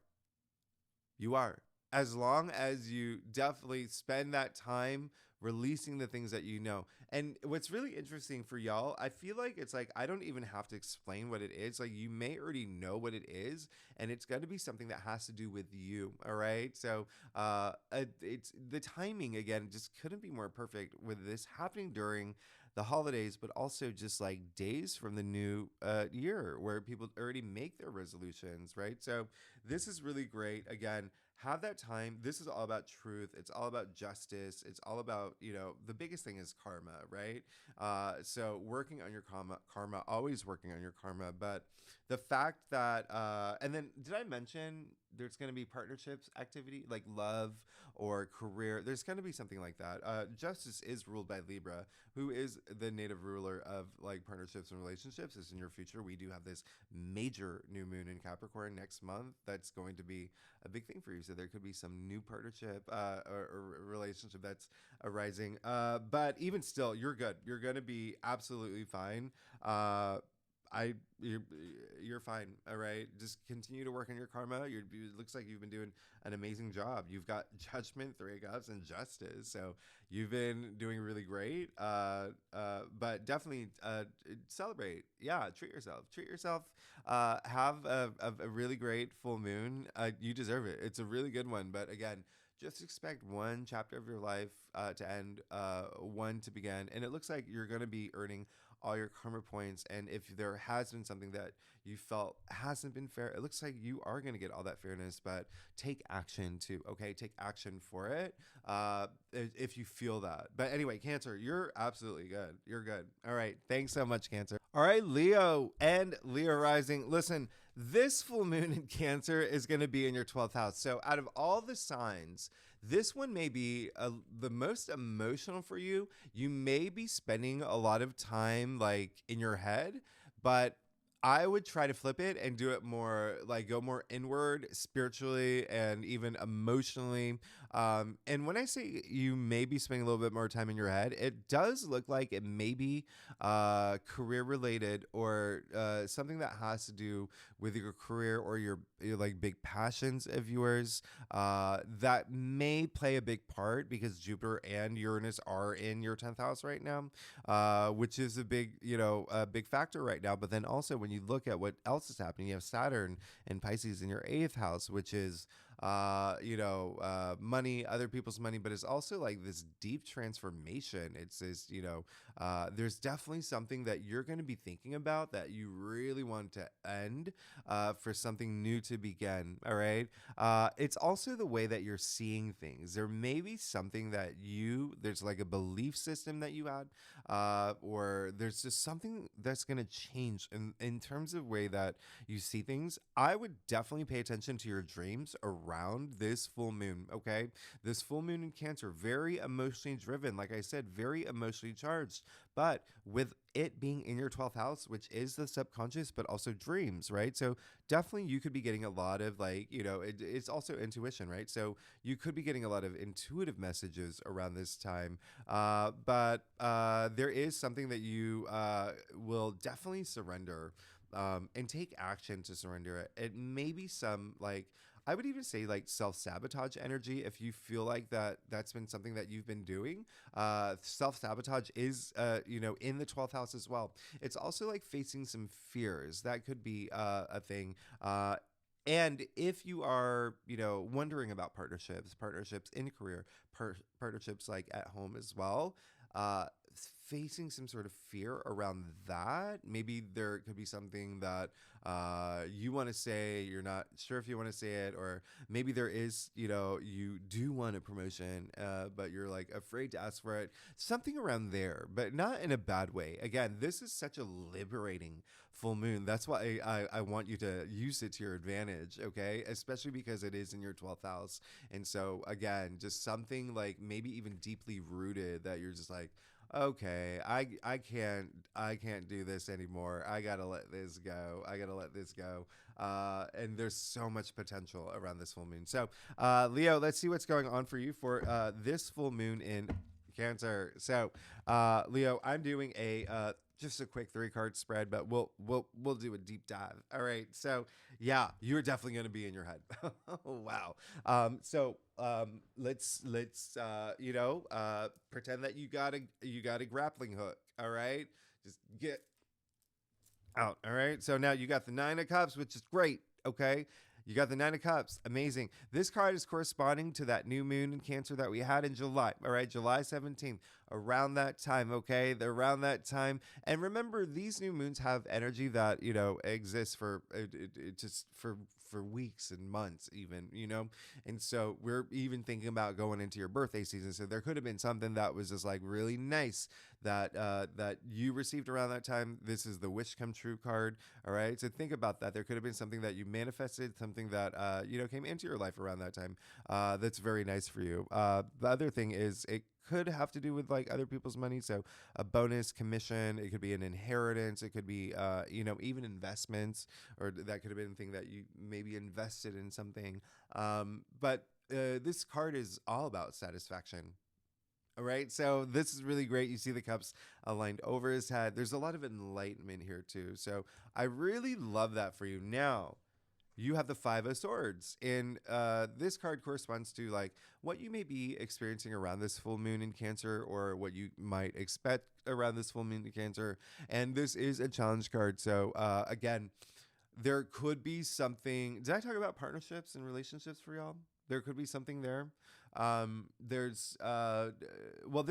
You are. As long as you definitely spend that time releasing the things that you know. And what's really interesting for y'all, I feel like it's like I don't even have to explain what it is. Like you may already know what it is, and it's going to be something that has to do with you. All right. So it's the timing again just couldn't be more perfect with this happening during the holidays, but also just like days from the new year where people already make their resolutions, right? So this is really great. Again, have that time. This is all about truth. It's all about justice. It's all about, the biggest thing is karma, right? So working on your karma, always working on your karma. But the fact that, and then did I mention there's going to be partnerships activity like love or career? There's going to be something like that. Justice is ruled by Libra, who is the native ruler of like partnerships and relationships. Is in your future. We do have this major new moon in Capricorn next month. That's going to be a big thing for you. So there could be some new partnership or relationship that's arising. But even still, you're good. You're going to be absolutely fine. I you're fine. All right, just continue to work on your karma. It looks like you've been doing an amazing job. You've got judgment, three of cups, and justice. So you've been doing really great. But definitely celebrate. Yeah, treat yourself. Treat yourself. Have a really great full moon. You deserve it. It's a really good one. But again, just expect one chapter of your life to end, one to begin. And it looks like you're going to be earning all your karma points. And if there has been something that you felt hasn't been fair, it looks like you are going to get all that fairness, but take action too. Okay. Take action for it. If you feel that. But anyway, Cancer, you're absolutely good. You're good. All right. Thanks so much, Cancer. All right, Leo and Leo rising. Listen, this full moon in Cancer is going to be in your 12th house. So out of all the signs, this one may be the most emotional for you. You may be spending a lot of time like in your head, but I would try to flip it and do it more like go more inward spiritually and even emotionally. And when I say you may be spending a little bit more time in your head, it does look like it may be career related or something that has to do with your career or your like big passions of yours that may play a big part because Jupiter and Uranus are in your 10th house right now, which is a big, a big factor right now. But then also when you look at what else is happening, you have Saturn and Pisces in your 8th house, which is money, other people's money, but it's also like this deep transformation. It's this, there's definitely something that you're going to be thinking about that you really want to end for something new to begin. All right. It's also the way that you're seeing things. There may be something that there's like a belief system that you had, or there's just something that's going to change in terms of way that you see things. I would definitely pay attention to your dreams around around this full moon, okay? This full moon in Cancer, very emotionally driven, like I said, very emotionally charged, but with it being in your 12th house, which is the subconscious, but also dreams, right? So definitely you could be getting a lot of like, it's also intuition, right? So you could be getting a lot of intuitive messages around this time. But there is something that you will definitely surrender and take action to surrender it. It may be some like, I would even say like self-sabotage energy if you feel like that's been something that you've been doing. Self-sabotage is, in the 12th house as well. It's also like facing some fears. That could be a thing. And if you are, wondering about partnerships in career, partnerships like at home as well, uh, facing some sort of fear around that, maybe there could be something that you want to say, you're not sure if you want to say it, or maybe there is, you do want a promotion, but you're like afraid to ask for it. Something around there, but not in a bad way. Again, this is such a liberating full moon. That's why I want you to use it to your advantage, okay? Especially because it is in your 12th house. And so, again, just something like maybe even deeply rooted that you're just like, okay, I can't do this anymore. I gotta let this go. And there's so much potential around this full moon. So, Leo, let's see what's going on for you for this full moon in Cancer. So, Leo, I'm doing a just a quick 3-card spread, but we'll do a deep dive. All right. So yeah, you're definitely going to be in your head. Oh, wow. Let's pretend that you got a grappling hook. All right. Just get out. All right. So now you got the 9 of Cups, which is great. Okay. You got the 9 of Cups. Amazing. This card is corresponding to that new moon in Cancer that we had in July. All right. July 17th. Around that time. Okay. They're around that time. And remember, these new moons have energy that, exists for just for weeks and months even, And so we're even thinking about going into your birthday season. So there could have been something that was just like really nice that you received around that time. This is the wish come true card. All right. So think about that. There could have been something that you manifested, something that, came into your life around that time. That's very nice for you. The other thing is it could have to do with like other people's money. So a bonus, commission, it could be an inheritance. It could be, even investments, or that could have been a thing that you maybe invested in something. But this card is all about satisfaction. All right. So this is really great. You see the cups aligned over his head. There's a lot of enlightenment here too. So I really love that for you. Now, you have the 5 of Swords, and this card corresponds to like what you may be experiencing around this full moon in Cancer, or what you might expect around this full moon in Cancer. And this is a challenge card. So again, there could be something. Did I talk about partnerships and relationships for y'all? There could be something there. This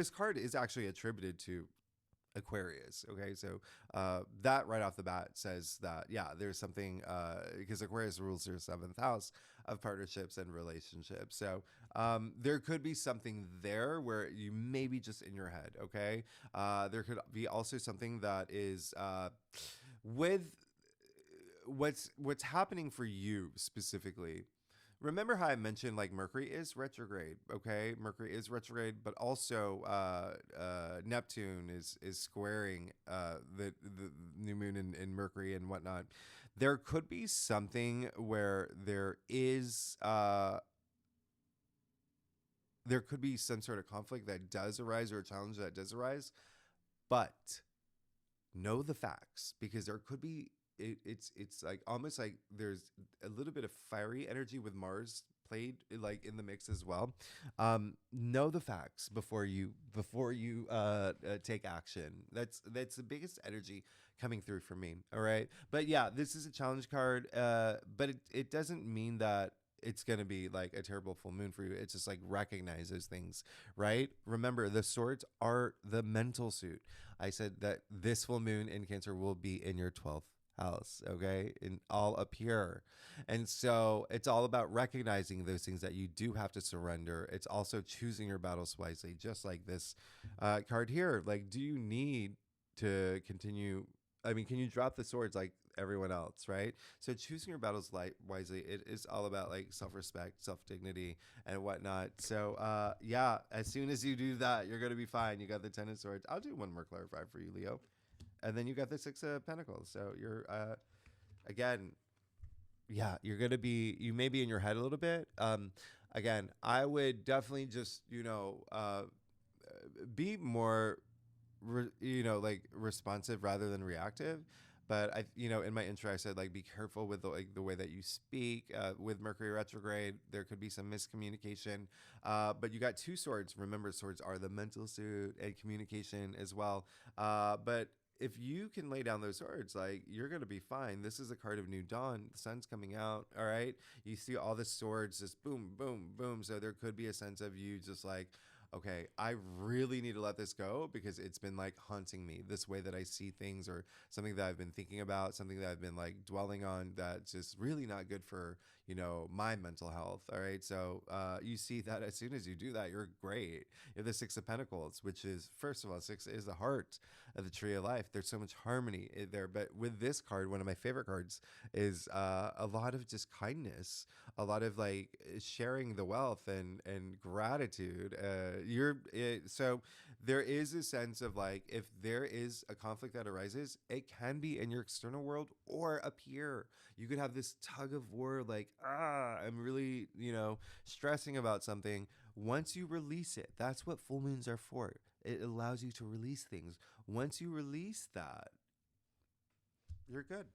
card is actually attributed to Aquarius. Okay, so that right off the bat says that, yeah, there's something, because Aquarius rules your 7th house of partnerships and relationships. So there could be something there where you may be just in your head. Okay, there could be also something that is with what's happening for you specifically. Remember how I mentioned like Mercury is retrograde, okay? Mercury is retrograde, but also Neptune is squaring the new moon in Mercury and whatnot. There could be something where there could be some sort of conflict that does arise, or a challenge that does arise, but know the facts, because there could be it's like almost like there's a little bit of fiery energy with Mars played like in the mix as well. Know the facts before you take action. That's the biggest energy coming through for me. All right, but yeah, this is a challenge card, but it doesn't mean that it's going to be like a terrible full moon for you. It's just like recognize those things, right? Remember, the swords are the mental suit. I said that this full moon in Cancer will be in your 12th house, okay, and all up here. And so it's all about recognizing those things that you do have to surrender. It's also choosing your battles wisely, just like this card here. Like, do you need to continue I mean, can you drop the swords like everyone else, right? So choosing your battles wisely, it is all about like self-respect, self-dignity, and whatnot. So yeah, as soon as you do that, you're gonna be fine. You got the Ten of Swords. I'll do one more clarify for you, Leo, and then you got the Six of Pentacles. So you're again, yeah, you're gonna be. You may be in your head a little bit. Again, I would definitely just be more like responsive rather than reactive. But in my intro, I said like be careful with the way that you speak. With Mercury retrograde, there could be some miscommunication. But you got two swords. Remember, swords are the mental suit and communication as well. But if you can lay down those swords, like you're gonna be fine. This is a card of new dawn. The sun's coming out. All right, you see all the swords just boom, boom, boom. So there could be a sense of you just like, okay, I really need to let this go because it's been like haunting me, this way that I see things, or something that I've been thinking about, something that I've been like dwelling on that's just really not good for, my mental health. All right. So you see that as soon as you do that, you're great. You have the Six of Pentacles, which is, first of all, six is the heart of the tree of life. There's so much harmony there. But with this card, one of my favorite cards is a lot of just kindness, a lot of like sharing the wealth and gratitude. So there is a sense of like, if there is a conflict that arises, it can be in your external world or up here. You could have this tug of war, like, I'm really, stressing about something. Once you release it, that's what full moons are for. It allows you to release things. Once you release that, you're good.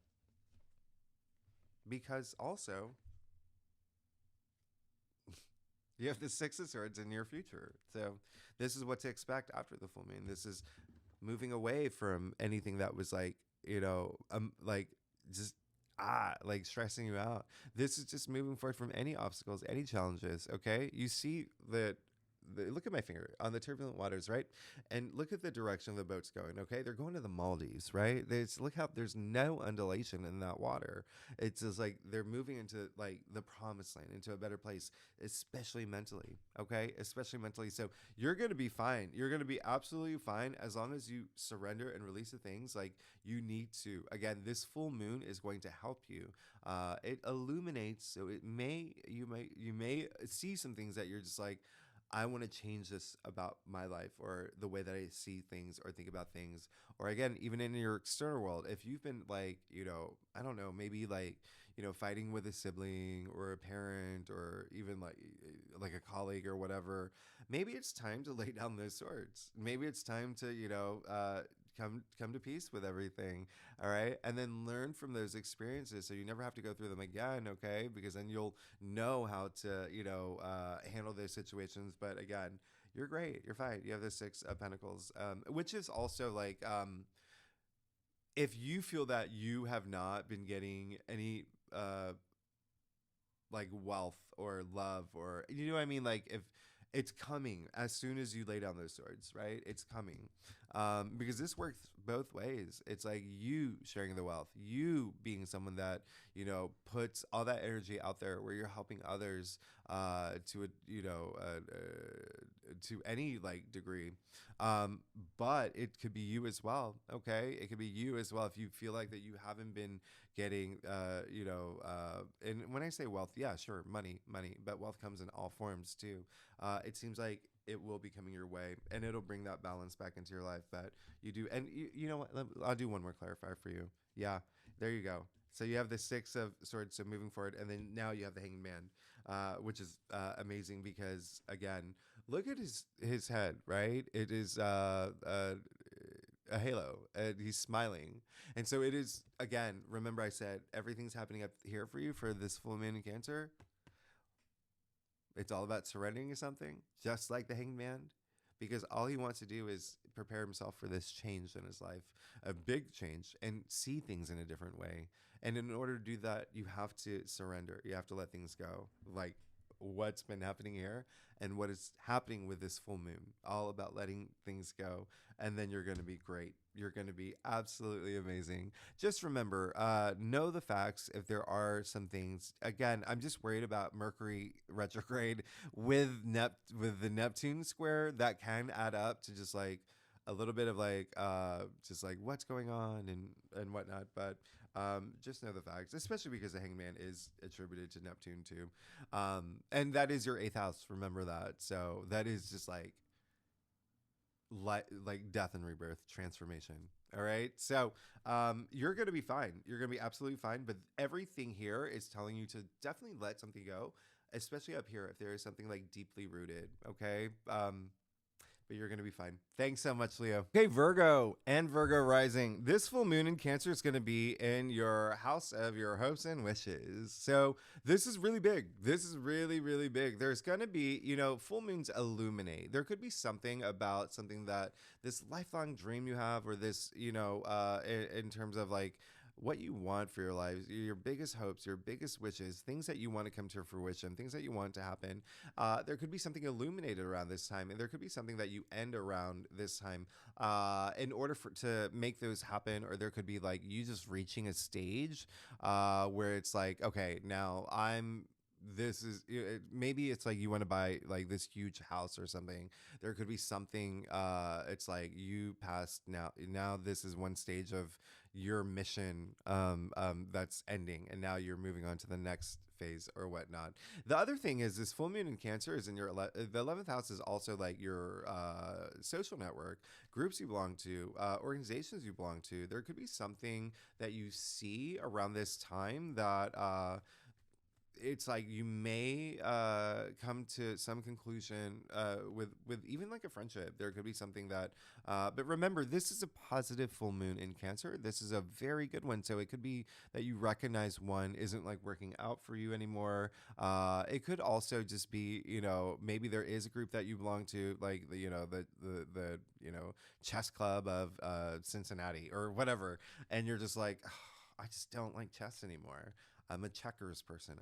Because also, you have the Six of Swords in your future. So this is what to expect after the full moon. This is moving away from anything that was like, like just like stressing you out. This is just moving forward from any obstacles, any challenges. Okay. You see that. Look at my finger on the turbulent waters, right? And look at the direction the boat's going. Okay, they're going to the Maldives, right? Look how there's no undulation in that water. It's just like they're moving into like the promised land, into a better place, especially mentally. Okay, especially mentally. So you're gonna be fine. You're gonna be absolutely fine as long as you surrender and release the things like you need to. Again, this full moon is going to help you. It illuminates, so you may see some things that you're just like, I want to change this about my life, or the way that I see things or think about things. Or again, even in your external world, if you've been like, I don't know, maybe like, fighting with a sibling or a parent, or even like a colleague or whatever, maybe it's time to lay down those swords. Maybe it's time to, come to peace with everything. All right. And then learn from those experiences so you never have to go through them again. Okay. Because then you'll know how to, handle those situations. But again, you're great. You're fine. You have the Six of Pentacles, which is also like, if you feel that you have not been getting any, like wealth or love, or, what I mean? Like, if it's coming as soon as you lay down those swords, right? It's coming. Because this works both ways. It's like you sharing the wealth, you being someone that, puts all that energy out there where you're helping others to any like degree. But it could be you as well. Okay. It could be you as well. If you feel like that you haven't been getting, and when I say wealth, yeah, sure. Money, but wealth comes in all forms too. It seems like it will be coming your way, and it'll bring that balance back into your life. But you do, and you know what? I'll do one more clarifier for you. Yeah, there you go. So you have the Six of Swords, so moving forward, and then now you have the Hanged Man, which is amazing because again, look at his head, right? It is a halo, and he's smiling, and so it is again. Remember, I said everything's happening up here for you for this full moon in Cancer. It's all about surrendering to something, just like the Hanged Man, because all he wants to do is prepare himself for this change in his life, a big change, and see things in a different way. And in order to do that, you have to surrender. You have to let things go. Like what's been happening here and what is happening with this full moon, all about letting things go. And then you're going to be great. You're going to be absolutely amazing. Just remember, know the facts. If there are some things, again, I'm just worried about Mercury retrograde with the Neptune square that can add up to just like a little bit of like just like what's going on and whatnot. But just know the facts, especially because the Hangman is attributed to Neptune too, and that is your eighth house. Remember that. So that is just like death and rebirth, transformation. All right. So you're going to be fine. You're going to be absolutely fine. But everything here is telling you to definitely let something go, especially up here if there is something like deeply rooted. Okay. But you're going to be fine. Thanks so much, Leo. Okay, Virgo and Virgo rising. This full moon in Cancer is going to be in your house of your hopes and wishes. So this is really big. This is really, really big. There's going to be, full moons illuminate. There could be something about something that this lifelong dream you have, or this, in terms of like, what you want for your lives, your biggest hopes, your biggest wishes, things that you want to come to fruition, things that you want to happen. There could be something illuminated around this time, and there could be something that you end around this time in order to make those happen. Or there could be like you just reaching a stage where it's like, okay, now this is maybe it's like you want to buy like this huge house or something. There could be something it's like you passed now this is one stage of your mission that's ending, and now you're moving on to the next phase or whatnot. The other thing is this full moon in Cancer is in your the 11th house is also like your social network, groups you belong to, organizations you belong to. There could be something that you see around this time that it's like you may come to some conclusion with even like a friendship. There could be something that but remember, this is a positive full moon in Cancer. This is a very good one. So it could be that you recognize one isn't like working out for you anymore. It could also just be, maybe there is a group that you belong to, like the chess club of Cincinnati or whatever, and you're just like, I just don't like chess anymore. I'm a checkers person.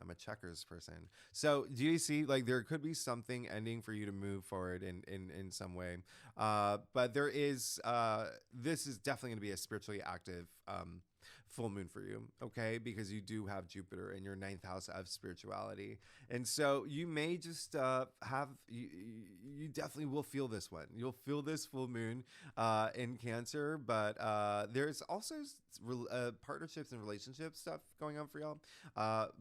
So do you see, like, there could be something ending for you to move forward in some way. But there is, this is definitely going to be a spiritually active full moon for you, okay? Because you do have Jupiter in your ninth house of spirituality. And so you may just you definitely will feel this one. You'll feel this full moon in Cancer, but there's also partnerships and relationship stuff going on for y'all,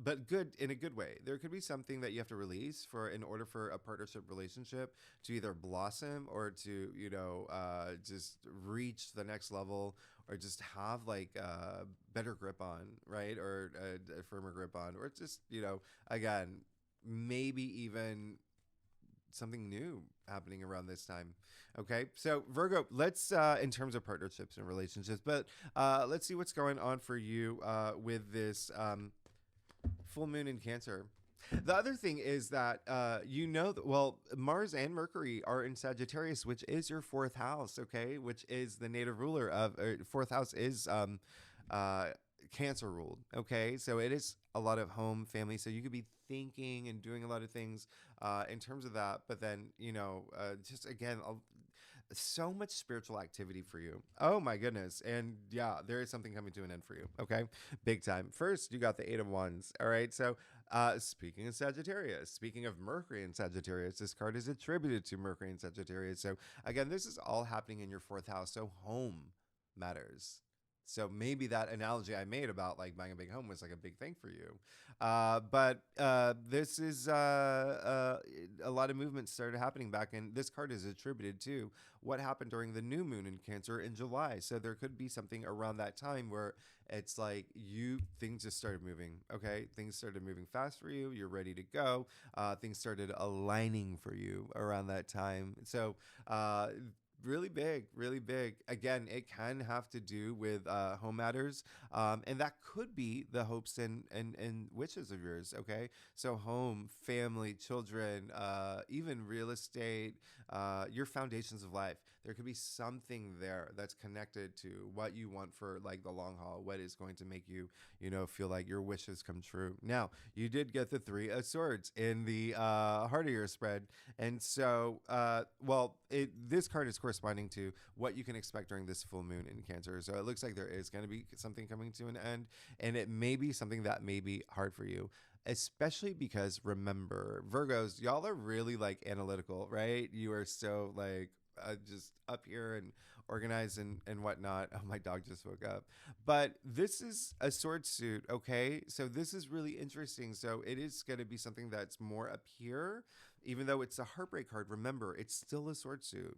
but good in a good way. There could be something that you have to release in order for a partnership relationship to either blossom or to just reach the next level, or just have like a better grip on, right? Or a firmer grip on, or just, again, maybe even something new happening around this time. Okay, so Virgo, let's in terms of partnerships and relationships, but let's see what's going on for you with this full moon in Cancer. The other thing is that Mars and Mercury are in Sagittarius, which is your fourth house, okay? Which is the native ruler of fourth house is Cancer ruled, okay? So it is a lot of home, family. So you could be thinking and doing a lot of things in terms of that. But then, just again, so much spiritual activity for you. Oh my goodness. And yeah, there is something coming to an end for you. Okay. Big time. First, you got the Eight of Wands. All right. So speaking of Sagittarius, speaking of Mercury in Sagittarius, this card is attributed to Mercury in Sagittarius. So again, this is all happening in your fourth house. So home matters. So maybe that analogy I made about like buying a big home was like a big thing for you. But this is a lot of movement started happening back in. This card is attributed to what happened during the new moon in Cancer in July. So there could be something around that time where it's like things just started moving. Okay. Things started moving fast for you. You're ready to go. Things started aligning for you around that time. So, really big, really big. Again, it can have to do with home matters, and that could be the hopes and wishes of yours. Okay, so home, family, children, even real estate, your foundations of life. There could be something there that's connected to what you want for like the long haul. What is going to make you, feel like your wishes come true. Now, you did get the Three of Swords in the heart of your spread, and so, this card is corresponding to what you can expect during this full moon in Cancer. So it looks like there is going to be something coming to an end, and it may be something that may be hard for you, especially because remember, Virgos, y'all are really like analytical, right? You are so like, just up here and organized and whatnot. Oh, my dog just woke up. But this is a sword suit, okay? So this is really interesting. So it is going to be something that's more up here, even though it's a heartbreak card. Remember, it's still a sword suit.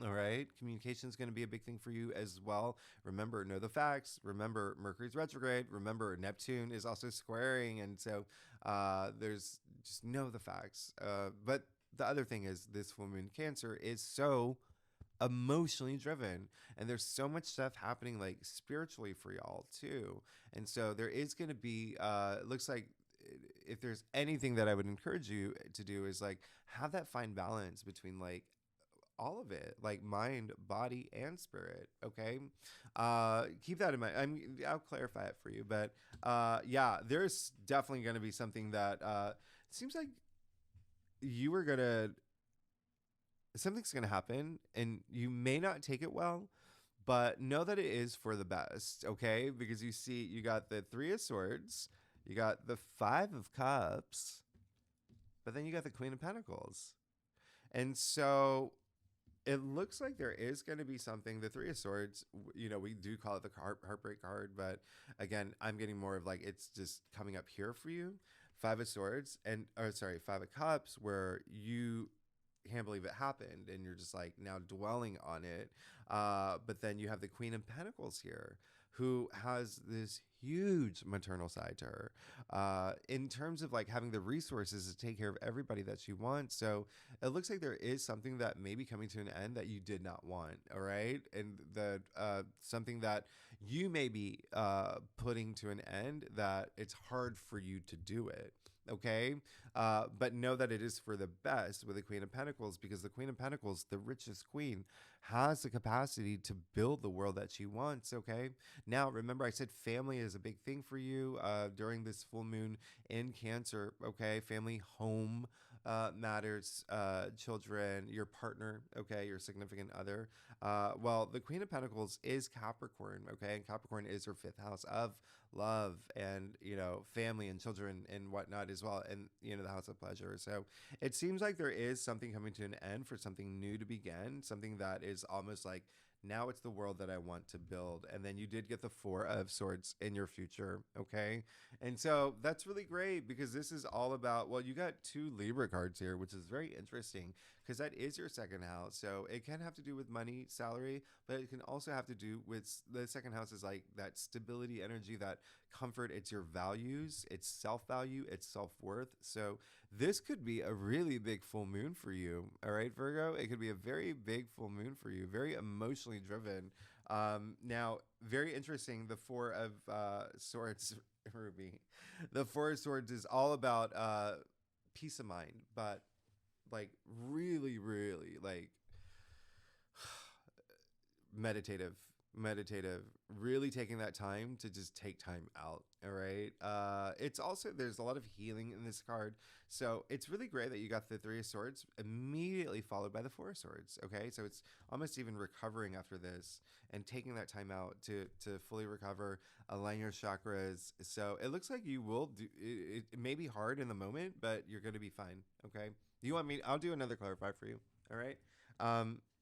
All right. Communication is going to be a big thing for you as well. Remember, know the facts. Remember, Mercury's retrograde. Remember, Neptune is also squaring. And so there's just know the facts. But the other thing is, this full moon Cancer is so emotionally driven, and there's so much stuff happening like spiritually for y'all too. And so there is going to be it looks like, if there's anything that I would encourage you to do, is like have that fine balance between like all of it, like mind, body, and spirit. Okay. Keep that in mind. I'll clarify it for you, but yeah, there's definitely going to be something that seems like you were going to, something's going to happen and you may not take it well, but know that it is for the best. Okay. Because you see, you got the Three of Swords, you got the Five of Cups, but then you got the Queen of Pentacles. And so it looks like there is going to be something. The Three of Swords, you know, we do call it the heartbreak card, but again, I'm getting more of like it's just coming up here for you. Five of Swords Five of Cups, where you can't believe it happened and you're just like now dwelling on it. But then you have the Queen of Pentacles here, who has this huge maternal side to her, in terms of like having the resources to take care of everybody that she wants. So it looks like there is something that may be coming to an end that you did not want. All right. And the something that you may be putting to an end, that it's hard for you to do it. Okay. But know that it is for the best with the Queen of Pentacles, because the Queen of Pentacles, the richest queen, has the capacity to build the world that she wants. Okay. Now, remember, I said family is a big thing for you during this full moon in Cancer. Okay. Family, home matters, children, your partner. Okay. Your significant other. Well, the Queen of Pentacles is Capricorn. Okay. And Capricorn is her fifth house of love and, you know, family and children and whatnot as well, and, you know, the house of pleasure. So it seems like there is something coming to an end for something new to begin, something that is almost like, now it's the world that I want to build. And then you did get the Four of Swords in your future. Okay. And so that's really great, because this is all about, well, you got two Libra cards here, which is very interesting because that is your second house. So it can have to do with money, salary, but it can also have to do with, the second house is like that stability energy, that comfort. It's your values, it's self-value, it's self-worth. So this could be a really big full moon for you. All right, Virgo, it could be a very big full moon for you, very emotionally driven. Now, very interesting, the Four of Swords, Ruby. The Four of Swords is all about peace of mind, but like really, really like meditative, really taking that time to just take time out. All right. It's also, there's a lot of healing in this card. So it's really great that you got the Three of Swords immediately followed by the Four of Swords. Okay. So it's almost even recovering after this and taking that time out to fully recover, align your chakras. So it looks like you will do it. It may be hard in the moment, but you're going to be fine. Okay. You want me? I'll do another clarify for you. All right.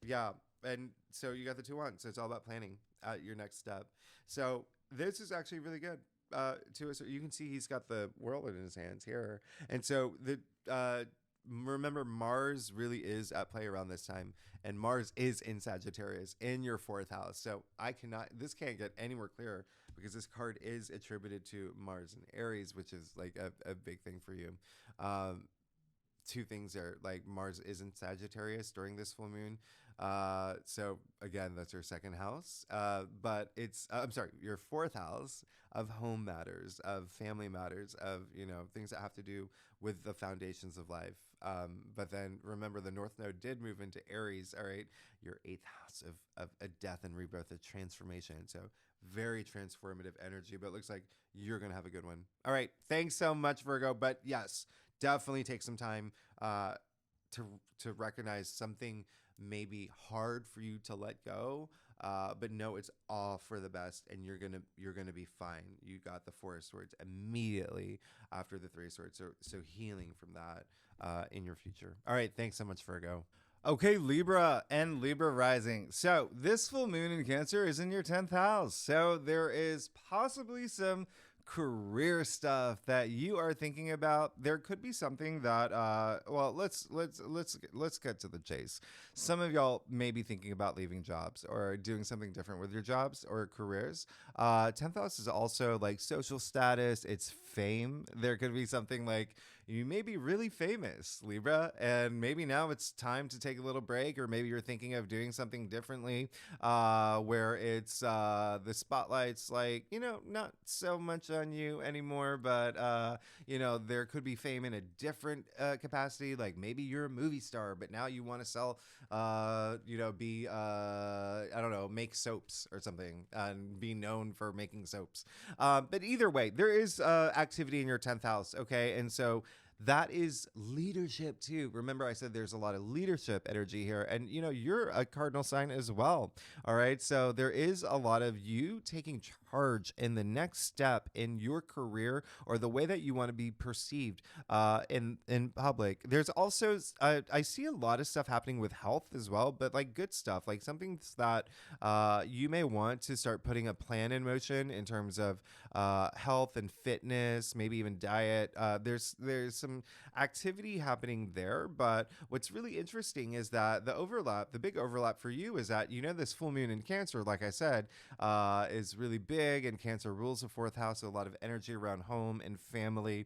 Yeah. And so you got the two on. So it's all about planning your next step. So this is actually really good. To us, so you can see he's got the world in his hands here, and so the remember, Mars really is at play around this time, and Mars is in Sagittarius in your fourth house. So this can't get any more clearer, because this card is attributed to Mars and Aries, which is like a big thing for you. Two things are like, Mars is in Sagittarius during this full moon. So again, that's your second house. But it's, I'm sorry, your fourth house of home matters, of family matters, of, you know, things that have to do with the foundations of life. But then remember, the North Node did move into Aries. All right. Your eighth house of a death and rebirth, a transformation. So very transformative energy, but it looks like you're going to have a good one. All right. Thanks so much, Virgo. But yes, definitely take some time to recognize something may be hard for you to let go, but no, it's all for the best, and you're gonna be fine. You got the Four of Swords immediately after the Three of Swords, so healing from that in your future. All right, thanks so much, Virgo. Okay, Libra and Libra rising. So, this full moon in Cancer is in your 10th house. So, there is possibly some career stuff that you are thinking about. There could be something that well, let's get to the chase. Some of y'all may be thinking about leaving jobs or doing something different with your jobs or careers. 10th house is also like social status, it's fame. There could be something like you may be really famous, Libra, and maybe now it's time to take a little break, or maybe you're thinking of doing something differently, where it's the spotlight's like, not so much on you anymore, but, there could be fame in a different capacity. Like maybe you're a movie star, but now you want to sell, be, I don't know, make soaps or something and be known for making soaps. But either way, there is activity in your 10th house, okay? And so that is leadership too. Remember, I said there's a lot of leadership energy here, and you're a cardinal sign as well. All right, so there is a lot of you taking charge in the next step in your career or the way that you want to be perceived in public. There's also I see a lot of stuff happening with health as well, but like good stuff, like something that you may want to start putting a plan in motion in terms of health and fitness, maybe even diet. There's some activity happening there, but what's really interesting is that the big overlap for you is that this full moon in Cancer, like I said, is really big, and Cancer rules the fourth house, so a lot of energy around home and family,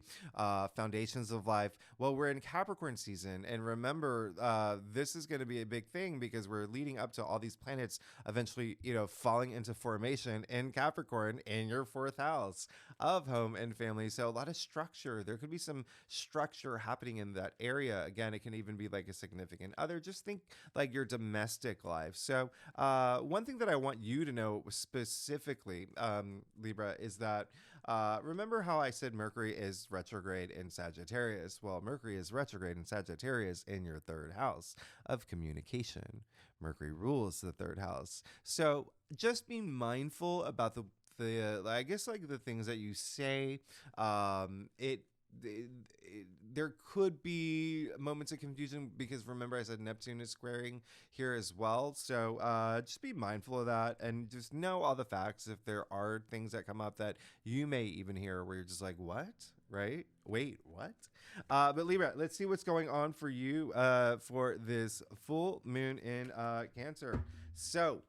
foundations of life. Well, we're in Capricorn season, and remember, this is going to be a big thing because we're leading up to all these planets eventually, falling into formation in Capricorn in your fourth house of home and family. So a lot of structure. There could be some structure happening in that area. Again, it can even be like a significant other. Just think like your domestic life. So one thing that I want you to know specifically, Libra, is that remember how I said Mercury is retrograde in Sagittarius? Well, Mercury is retrograde in Sagittarius in your third house of communication. Mercury rules the third house. So just be mindful about I guess like the things that you say. There could be moments of confusion because remember I said Neptune is squaring here as well. So just be mindful of that and just know all the facts. If there are things that come up that you may even hear where you're just like, what? Right? Wait, what? But Libra, let's see what's going on for you for this full moon in Cancer. So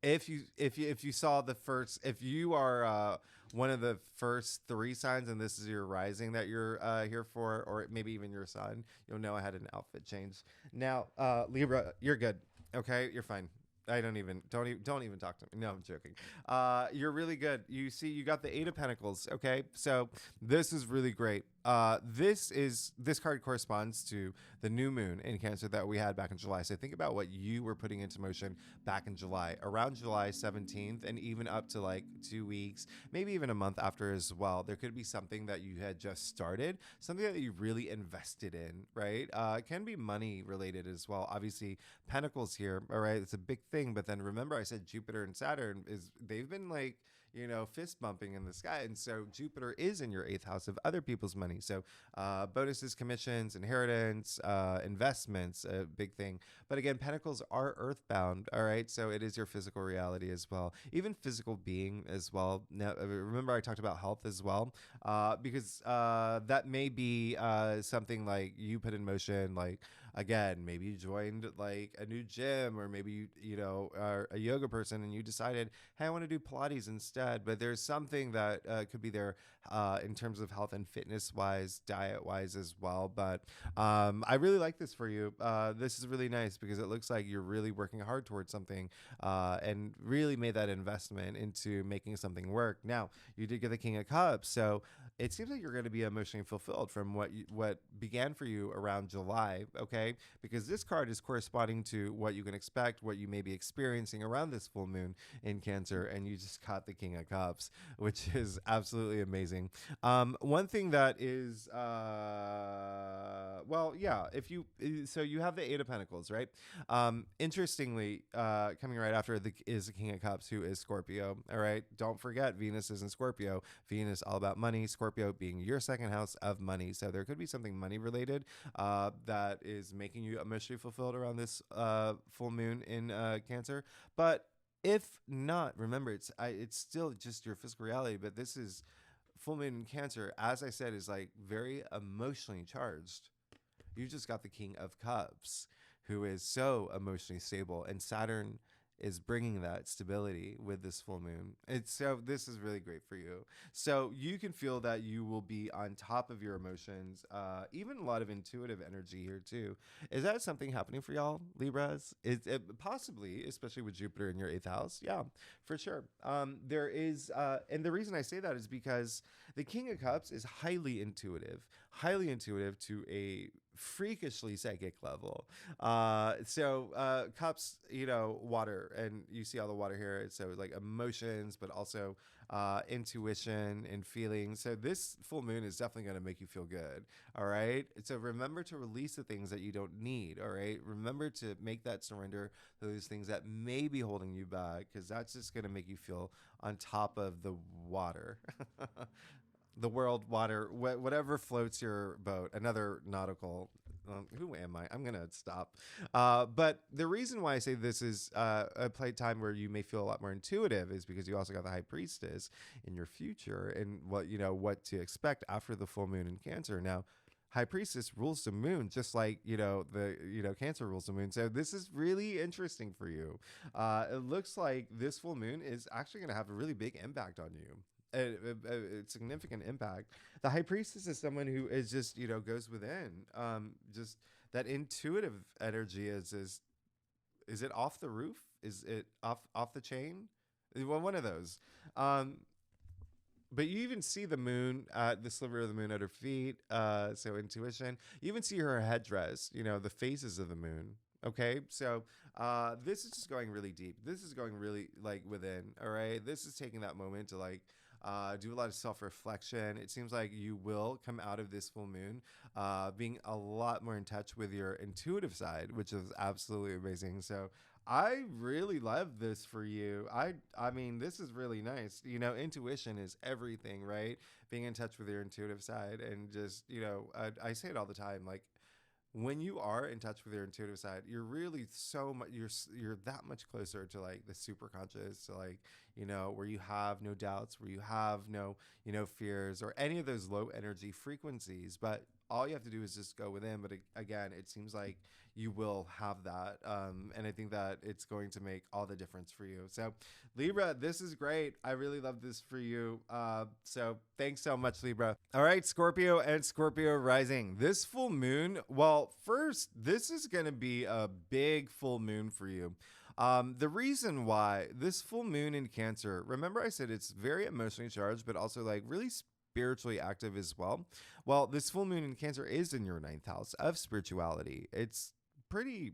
if you saw the first, if you are one of the first three signs and this is your rising that you're here for, or maybe even your sun, you'll know I had an outfit change. Now Libra, you're good. Okay, you're fine. I don't even talk to me. No, I'm joking. You're really good. You see, you got the Eight of Pentacles. Okay, so this is really great. This card corresponds to the new moon in Cancer that we had back in July. So think about what you were putting into motion back in July, around July 17th, and even up to like 2 weeks, maybe even a month after as well. There could be something that you had just started, something that you really invested in, right? It can be money related as well. Obviously, Pentacles here, all right? It's a big thing, but then remember I said Jupiter and Saturn they've been like, fist bumping in the sky. And so Jupiter is in your eighth house of other people's money. So bonuses, commissions, inheritance, investments, a big thing. But again, Pentacles are earthbound. All right. So it is your physical reality as well, even physical being as well. Now, remember, I talked about health as well, because that may be something like you put in motion, like, again, maybe you joined like a new gym, or maybe you are a yoga person and you decided, hey, I want to do Pilates instead. But there's something that could be there in terms of health and fitness wise, diet wise as well. But I really like this for you. This is really nice because it looks like you're really working hard towards something and really made that investment into making something work. Now, you did get the King of Cups, so it seems like you're going to be emotionally fulfilled from what began for you around July. Okay. okay? Because this card is corresponding to what you can expect, what you may be experiencing around this full moon in Cancer, and you just got the King of Cups, which is absolutely amazing. One thing that is, well, yeah, so you have the Eight of Pentacles, right? Interestingly, coming right after is the King of Cups, who is Scorpio. All right, don't forget Venus is in Scorpio. Venus all about money. Scorpio being your second house of money. So there could be something money related that is making you emotionally fulfilled around this full moon in Cancer. But if not, remember it's still just your physical reality. But this is full moon in Cancer, as I said, is like very emotionally charged. You just got the King of Cups, who is so emotionally stable, and Saturn is bringing that stability with this full moon. This is really great for you. So you can feel that you will be on top of your emotions, even a lot of intuitive energy here too. Is that something happening for y'all, Libras? Is it possibly, especially with Jupiter in your 8th house? Yeah, for sure. There is, and the reason I say that is because the King of Cups is highly intuitive to a freakishly psychic level. Cups, water, and you see all the water here. So like emotions, but also intuition and feelings. So this full moon is definitely going to make you feel good. All right. So remember to release the things that you don't need. All right. Remember to make that surrender to those things that may be holding you back, because that's just going to make you feel on top of the water. The world, water, whatever floats your boat. Another nautical. Who am I? I'm gonna stop. But the reason why I say this is a playtime where you may feel a lot more intuitive is because you also got the High Priestess in your future, and what to expect after the full moon in Cancer. Now, High Priestess rules the moon, just like Cancer rules the moon. So this is really interesting for you. It looks like this full moon is actually going to have a really big impact on you. A significant impact. The High Priestess is someone who is just goes within. Just that intuitive energy is it off the roof? Is it off the chain? Well, one of those. But you even see the moon, the sliver of the moon at her feet. So intuition. You even see her headdress. The phases of the moon. Okay, so this is just going really deep. This is going really within. All right, this is taking that moment to do a lot of self-reflection. It seems like you will come out of this full moon being a lot more in touch with your intuitive side, which is absolutely amazing. So I really love this for you. I mean, this is really nice. Intuition is everything, right? Being in touch with your intuitive side, and just, I say it all the time, like, when you are in touch with your intuitive side, you're really so much, you're that much closer to the super conscious, to where you have no doubts, where you have no, fears or any of those low energy frequencies. But all you have to do is just go within. But again, it seems like you will have that. And I think that it's going to make all the difference for you. So Libra, this is great. I really love this for you. So thanks so much, Libra. All right, Scorpio and Scorpio rising. This full moon, well, first, this is going to be a big full moon for you. The reason why this full moon in Cancer, remember I said it's very emotionally charged, but also really spiritually active as well. Well, this full moon in Cancer is in your 9th house of spirituality. It's pretty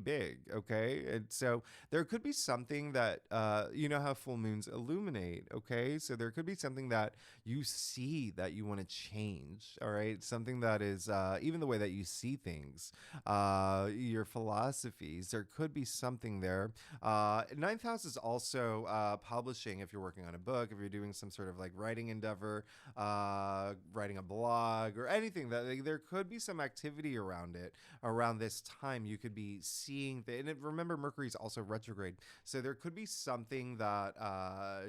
big, okay? And so there could be something that how full moons illuminate, okay? So there could be something that you see that you want to change, all right? Something that is even the way that you see things, your philosophies. There could be something there. 9th house is also publishing. If you're working on a book, if you're doing some sort of writing endeavor, writing a blog or anything, that there could be some activity around it around this time. You could be seeing and remember, Mercury's also retrograde, so there could be something that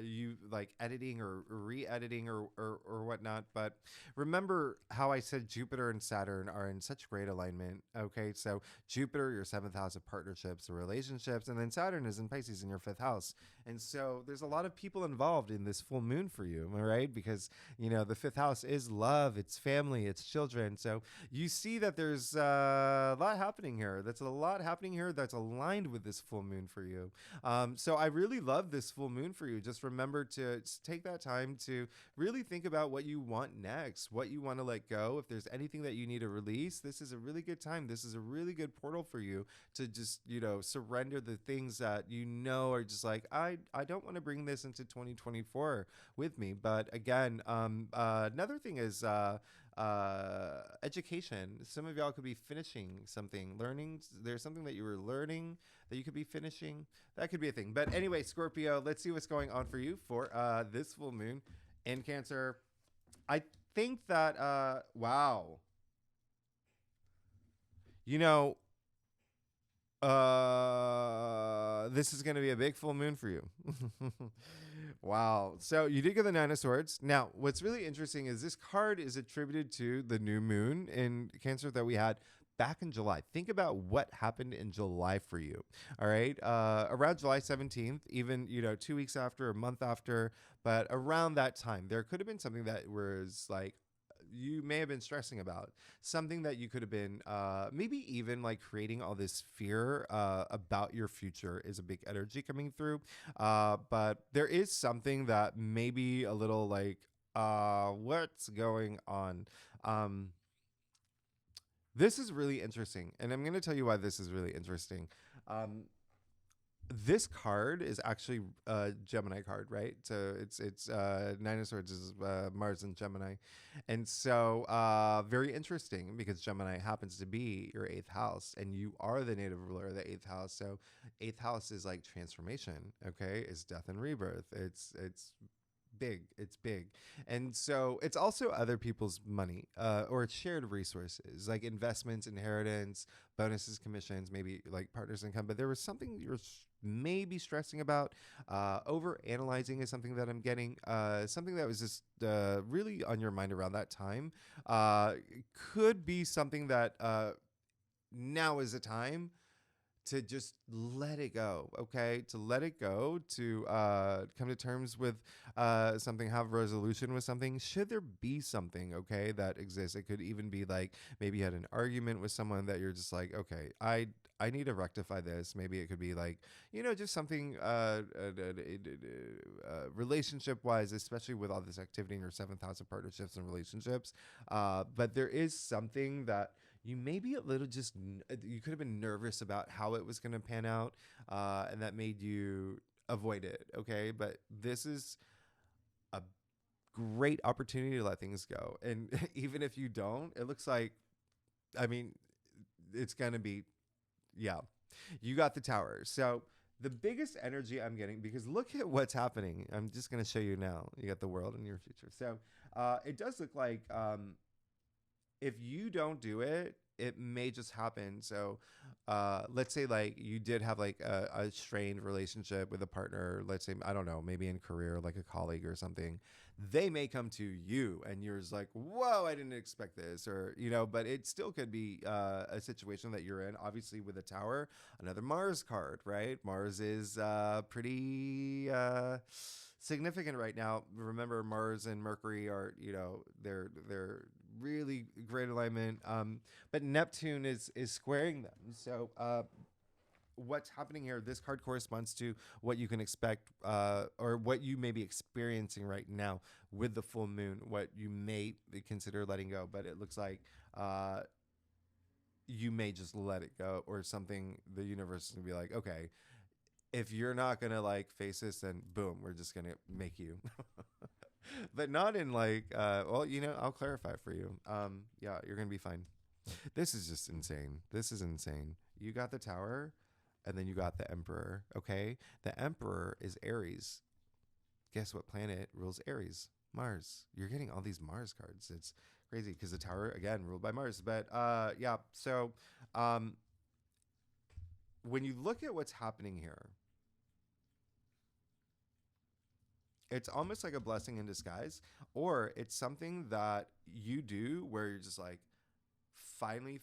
you editing or re-editing or whatnot. But remember how I said Jupiter and Saturn are in such great alignment. Okay, so Jupiter, your 7th house of partnerships or relationships, and then Saturn is in Pisces in your 5th house. And so there's a lot of people involved in this full moon for you, all right? Because the 5th house is love, it's family, it's children. So you see that there's a lot happening here. That's a lot happening here that's aligned with this full moon for you. So I really love this full moon for you. Just remember to take that time to really think about what you want next, what you want to let go. If there's anything that you need to release, this is a really good time. This is a really good portal for you to just, surrender the things that are just like, I don't want to bring this into 2024 with me. But again, another thing is education. Some of y'all could be finishing something, learning. There's something that you were learning that you could be finishing. That could be a thing. But anyway, Scorpio, let's see what's going on for you for this full moon in Cancer. I think that, wow. This is going to be a big full moon for you. Wow. So you did get the Nine of Swords. Now, what's really interesting is this card is attributed to the new moon in Cancer that we had back in July. Think about what happened in July for you. All right. Around July 17th, even, 2 weeks after, a month after, but around that time, there could have been something that was like, you may have been stressing about, something that you could have been maybe even like creating all this fear about your future is a big energy coming through. But there is something that maybe a little like, what's going on? This is really interesting. And I'm going to tell you why this is really interesting. This card is actually a Gemini card, right? So it's Nine of Swords is Mars and Gemini, and so very interesting because Gemini happens to be your eighth house, and you are the native ruler of the eighth house. So eighth house is like transformation. Okay, it's death and rebirth. It's big. It's big. And so it's also other people's money or it's shared resources like investments, inheritance, bonuses, commissions, maybe like partners income. But there was something you're maybe stressing about. Over analyzing is something that I'm getting. Something that was just really on your mind around that time. Could be something that now is the time to just let it go, okay? To let it go, to come to terms with something, have resolution with something. Should there be something, okay, that exists? It could even be like maybe you had an argument with someone that you're just like, okay, I need to rectify this. Maybe it could be like, just something relationship-wise, especially with all this activity in your seventh house of partnerships and relationships. But there is something that you may be a little you could have been nervous about how it was going to pan out, and that made you avoid it, okay? But this is a great opportunity to let things go. And even if you don't, it looks like, it's going to be, yeah, you got the Tower. So the biggest energy I'm getting, because look at what's happening. I'm just going to show you now. You got the world in your future. So it does look like if you don't do it, it may just happen. So let's say like you did have like a strained relationship with a partner. Let's say, I don't know, maybe in career, like a colleague or something. They may come to you and you're just like, whoa, I didn't expect this. Or, but it still could be a situation that you're in. Obviously with a Tower, another Mars card, right? Mars is pretty significant right now. Remember, Mars and Mercury are, they're really great alignment. But Neptune is squaring them. So what's happening here? This card corresponds to what you can expect, or what you may be experiencing right now with the full moon. What you may consider letting go, but it looks like you may just let it go, or something. The universe is gonna be like, okay, if you're not gonna like face this, then boom, we're just gonna make you. But not in like, I'll clarify for you. Yeah, you're gonna be fine. This is just insane. This is insane. You got the Tower, and then you got the Emperor. Okay, the Emperor is Aries. Guess what planet rules Aries? Mars. You're getting all these Mars cards. It's crazy because the Tower again ruled by Mars. But yeah. So when you look at what's happening here, it's almost like a blessing in disguise, or it's something that you do where you're just like, finally,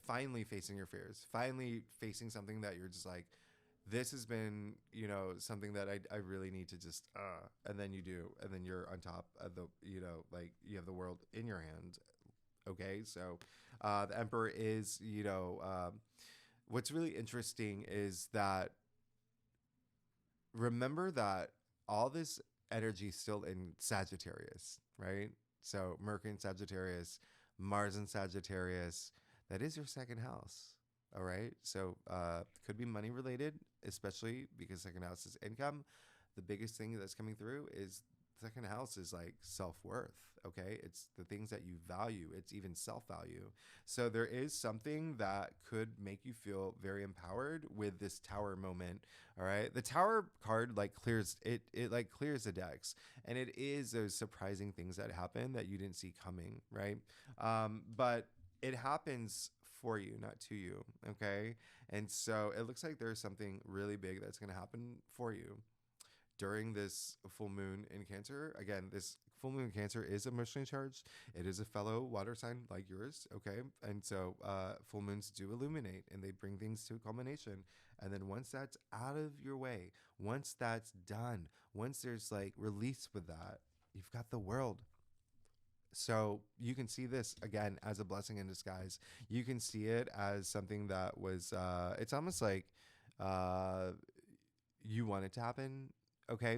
finally facing your fears, finally facing something that you're just like, this has been, something that I really need to just, and then you do, and then you're on top of the, like you have the world in your hand. Okay. So, the Emperor is, what's really interesting is that remember that all this energy is still in Sagittarius, right? So Mercury in Sagittarius, Mars in Sagittarius, that is your second house. All right. So could be money related, especially because second house is income. The biggest thing that's coming through is second house is like self-worth. Okay. It's the things that you value. It's even self-value. So there is something that could make you feel very empowered with this tower moment. All right. The tower card like clears it, like clears the decks. And it is those surprising things that happen that you didn't see coming. Right. But it happens for you, not to you. Okay. And so it looks like there's something really big that's going to happen for you during this full moon in Cancer. Again, this full moon in Cancer is emotionally charged. It is a fellow water sign like yours. Okay. And so full moons do illuminate and they bring things to a culmination. And then once that's out of your way, once that's done, once there's like release with that, you've got the world. So you can see this again as a blessing in disguise. You can see it as something that was, it's almost like you want it to happen. Okay.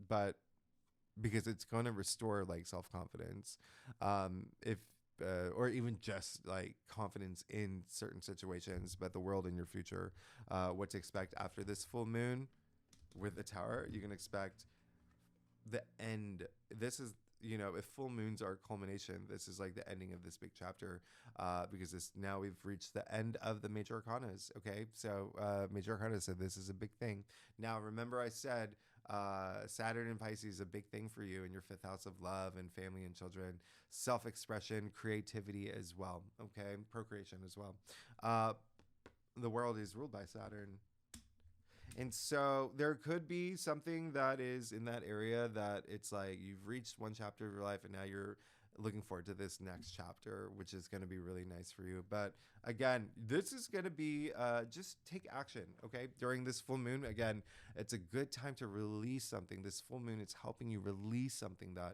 But because it's going to restore like self-confidence, if, or even just like confidence in certain situations, but the world in your future, what to expect after this full moon with the tower, you can expect the end. This is, you know, if full moons are culmination, this is like the ending of this big chapter, because this now we've reached the end of the major arcanas. Okay, so major arcana said this is a big thing. Now remember, I said Saturn in Pisces is a big thing for you in your fifth house of love and family and children, self-expression, creativity as well. Okay, procreation as well. The world is ruled by Saturn. And so there could be something that is in that area that it's like you've reached one chapter of your life and now you're looking forward to this next chapter, which is going to be really nice for you. But again, this is going to be just take action. Okay. During this full moon, again, it's a good time to release something. This full moon, it's helping you release something that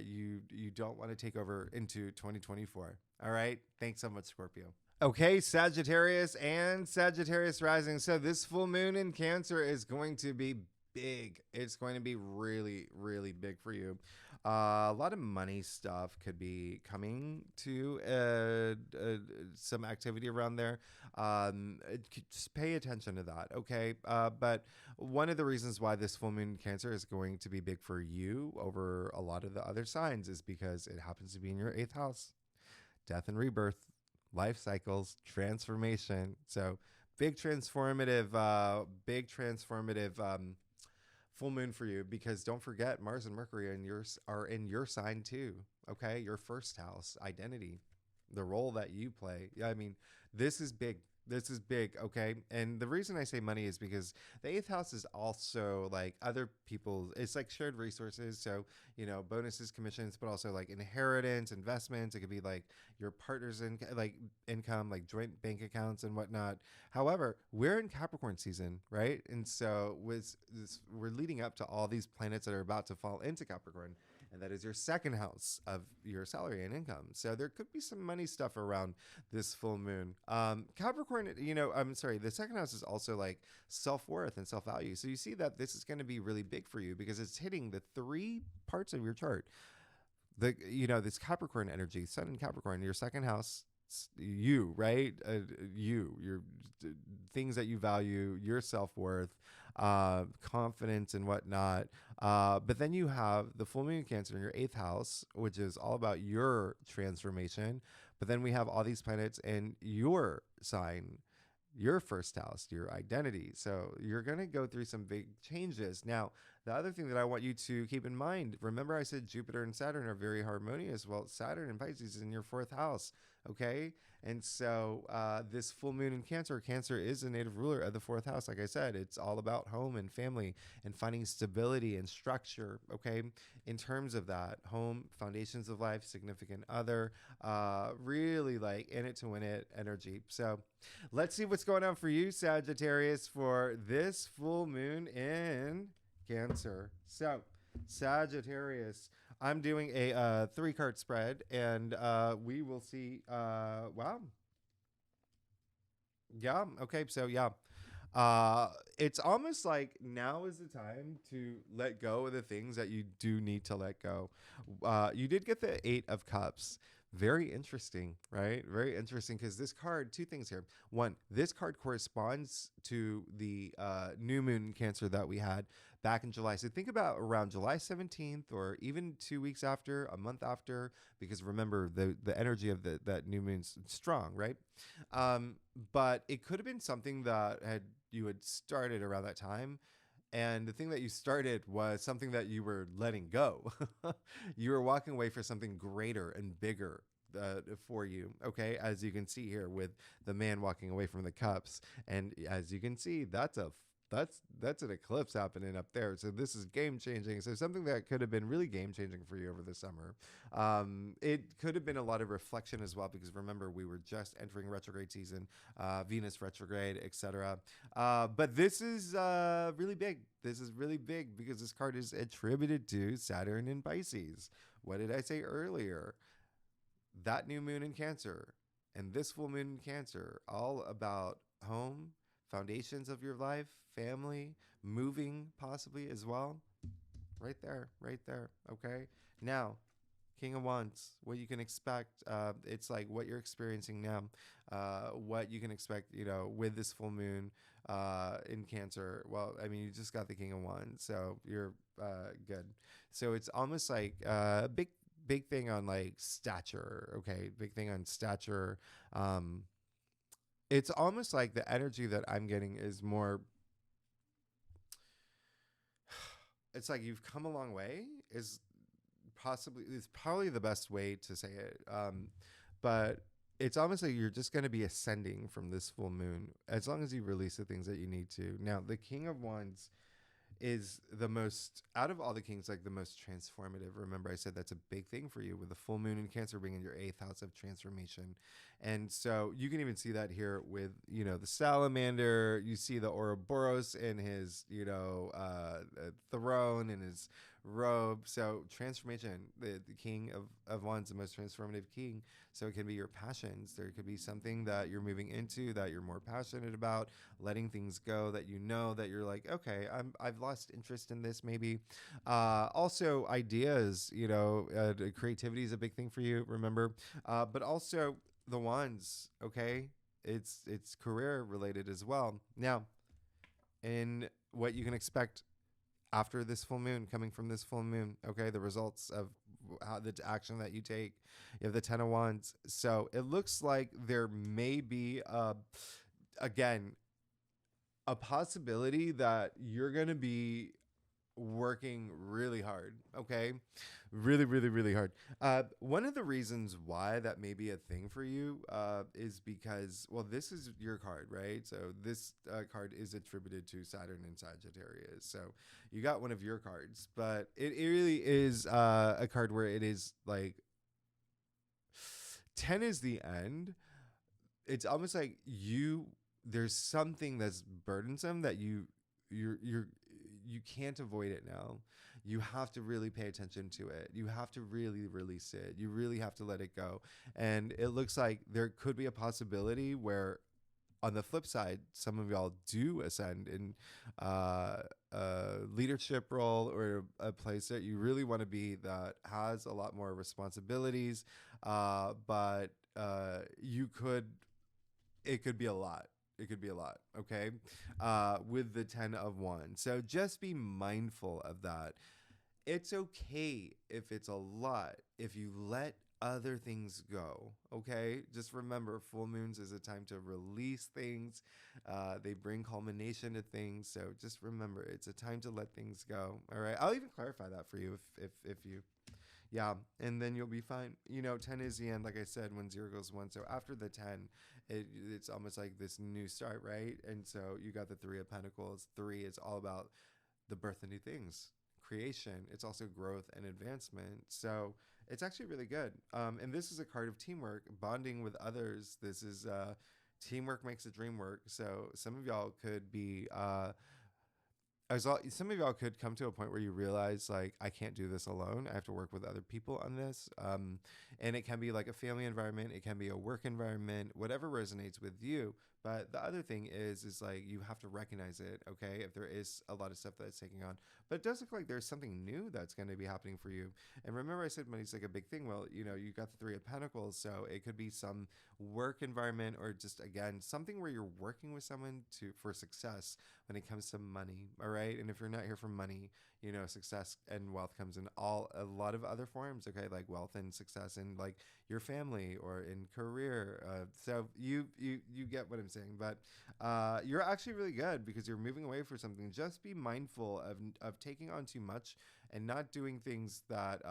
you don't want to take over into 2024. All right. Thanks so much, Scorpio. Okay, Sagittarius and Sagittarius rising. So this full moon in Cancer is going to be big. It's going to be really, really big for you. A lot of money stuff could be coming to some activity around there. Just pay attention to that, okay? But one of the reasons why this full moon in Cancer is going to be big for you over a lot of the other signs is because it happens to be in your 8th house. Death and rebirth, life cycles, transformation. So big transformative full moon for you, because don't forget Mars and Mercury are in your sign too. Okay. Your first house, identity, the role that you play. Yeah. I mean, this is big. This is big. Okay. And the reason I say money is because the 8th house is also like other people's, it's like shared resources. So, you know, bonuses, commissions, but also like inheritance, investments. It could be like your partner's income, like joint bank accounts and whatnot. However, we're in Capricorn season, right? And so we're leading up to all these planets that are about to fall into Capricorn. And that is your second house of your salary and income. So there could be some money stuff around this full moon. Capricorn, you know, I'm sorry, the second house is also like self-worth and self-value. So you see that this is going to be really big for you because it's hitting the 3 parts of your chart. This Capricorn energy, Sun in Capricorn, your second house, you, right? Your things that you value, your self-worth, confidence and whatnot. But then you have the full moon in Cancer in your 8th house, which is all about your transformation. But then we have all these planets in your sign, your first house, your identity. So you're going to go through some big changes. Now, the other thing that I want you to keep in mind, remember I said Jupiter and Saturn are very harmonious. Well, Saturn and Pisces is in your 4th house. Okay. And so this full moon in Cancer is a native ruler of the 4th house. Like I said, it's all about home and family and finding stability and structure. Okay. In terms of that, home, foundations of life, significant other, really like in it to win it energy. So let's see what's going on for you, Sagittarius, for this full moon in Cancer. So Sagittarius, I'm doing a 3-card spread, and we will see. Wow. Yeah. Okay. So yeah. Uh, it's almost like now is the time to let go of the things that you do need to let go. You did get the Eight of Cups. Very interesting, right? Very interesting because this card, two things here. One, this card corresponds to the new moon in Cancer that we had back in July. So think about around July 17th or even 2 weeks after, a month after, because remember the energy of that new moon's strong, right? Um, but it could have been something that you had started around that time. And the thing that you started was something that you were letting go. You were walking away for something greater and bigger for you. Okay. As you can see here with the man walking away from the cups. And as you can see, that's an eclipse happening up there. So this is game changing. So something that could have been really game changing for you over the summer. It could have been a lot of reflection as well, because remember we were just entering retrograde season, Venus retrograde, etc. But this is really big. This is really big because this card is attributed to Saturn in Pisces. What did I say earlier? That new moon in Cancer and this full moon in Cancer, all about home, foundations of your life, family, moving possibly as well. Right there, right there. Okay. Now, King of Wands, what you can expect. It's like what you're experiencing now, what you can expect, with this full moon in Cancer. Well, I mean, you just got the King of Wands, so you're good. So it's almost like a big thing on like stature. Okay, big thing on stature. Um, it's almost like the energy that I'm getting is more, it's like you've come a long way is probably the best way to say it. But it's almost like you're just going to be ascending from this full moon as long as you release the things that you need to. Now, the King of Wands is the most, out of all the kings, like the most transformative. Remember I said that's a big thing for you with the full moon in Cancer being in your 8th house of transformation. And so you can even see that here with the salamander. You see the Ouroboros in his throne and his robe. So transformation, the king of wands, the most transformative king. So it can be your passions. There could be something that you're moving into that you're more passionate about, letting things go that that you're like, okay, I've lost interest in this maybe. Also ideas, creativity is a big thing for you, remember. But also the wands, okay? It's career related as well. Now, in what you can expect after this full moon, coming from this full moon, okay, the results of how the action that you take. You have the 10 of wands. So it looks like there may be again, a possibility that you're going to be working really hard. Okay. Really, really, really hard. One of the reasons why that may be a thing for you is because, well, this is your card, right? So this card is attributed to Saturn and Sagittarius. So you got one of your cards, but it really is a card where it is like 10 is the end. It's almost like there's something that's burdensome that you can't avoid it now. You have to really pay attention to it. You have to really release it. You really have to let it go. And it looks like there could be a possibility where, on the flip side, some of y'all do ascend in a leadership role or a place that you really want to be that has a lot more responsibilities. But it could be a lot. It could be a lot, okay? With the 10 of wands. So just be mindful of that. It's okay if it's a lot, if you let other things go, okay? Just remember, full moons is a time to release things. They bring culmination to things. So just remember, it's a time to let things go, all right? I'll even clarify that for you if you yeah, and then you'll be fine. 10 is the end, like I said, when 0 goes 1. So after the 10, it's almost like this new start, right? And so you got the 3 of Pentacles. 3 is all about the birth of new things, creation. It's also growth and advancement. So it's actually really good. And this is a card of teamwork, bonding with others. This is teamwork makes the dream work. So some of y'all could be some of y'all could come to a point where you realize, like, I can't do this alone. I have to work with other people on this. And it can be like a family environment. It can be a work environment, whatever resonates with you. But the other thing is like you have to recognize it, okay? If there is a lot of stuff that's taking on, but it does look like there's something new that's going to be happening for you. And remember, I said money's like a big thing. Well, you know, you got the Three of Pentacles, so it could be some work environment or just again something where you're working with someone to for success when it comes to money. All right, and if you're not here for money, you know, success and wealth comes in a lot of other forms. Okay, like wealth and success in like your family or in career. So you get what I'm saying, but you're actually really good because you're moving away from something. Just be mindful of taking on too much and not doing things that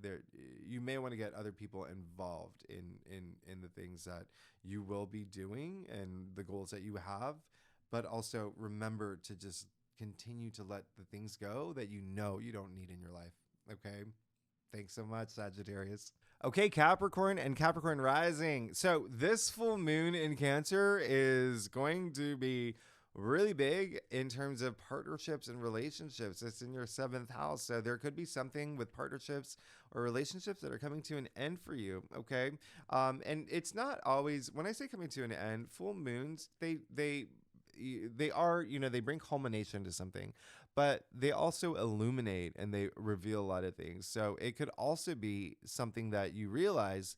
there you may want to get other people involved in the things that you will be doing and the goals that you have, but also remember to just continue to let the things go that you know you don't need in your life. Okay. Thanks so much, Sagittarius. Okay, Capricorn and Capricorn rising. So this full moon in Cancer is going to be really big in terms of partnerships and relationships. It's in your 7th house. So there could be something with partnerships or relationships that are coming to an end for you. Okay. And it's not always, when I say coming to an end, full moons, they are, you know, they bring culmination to something, but they also illuminate and they reveal a lot of things. So it could also be something that you realize,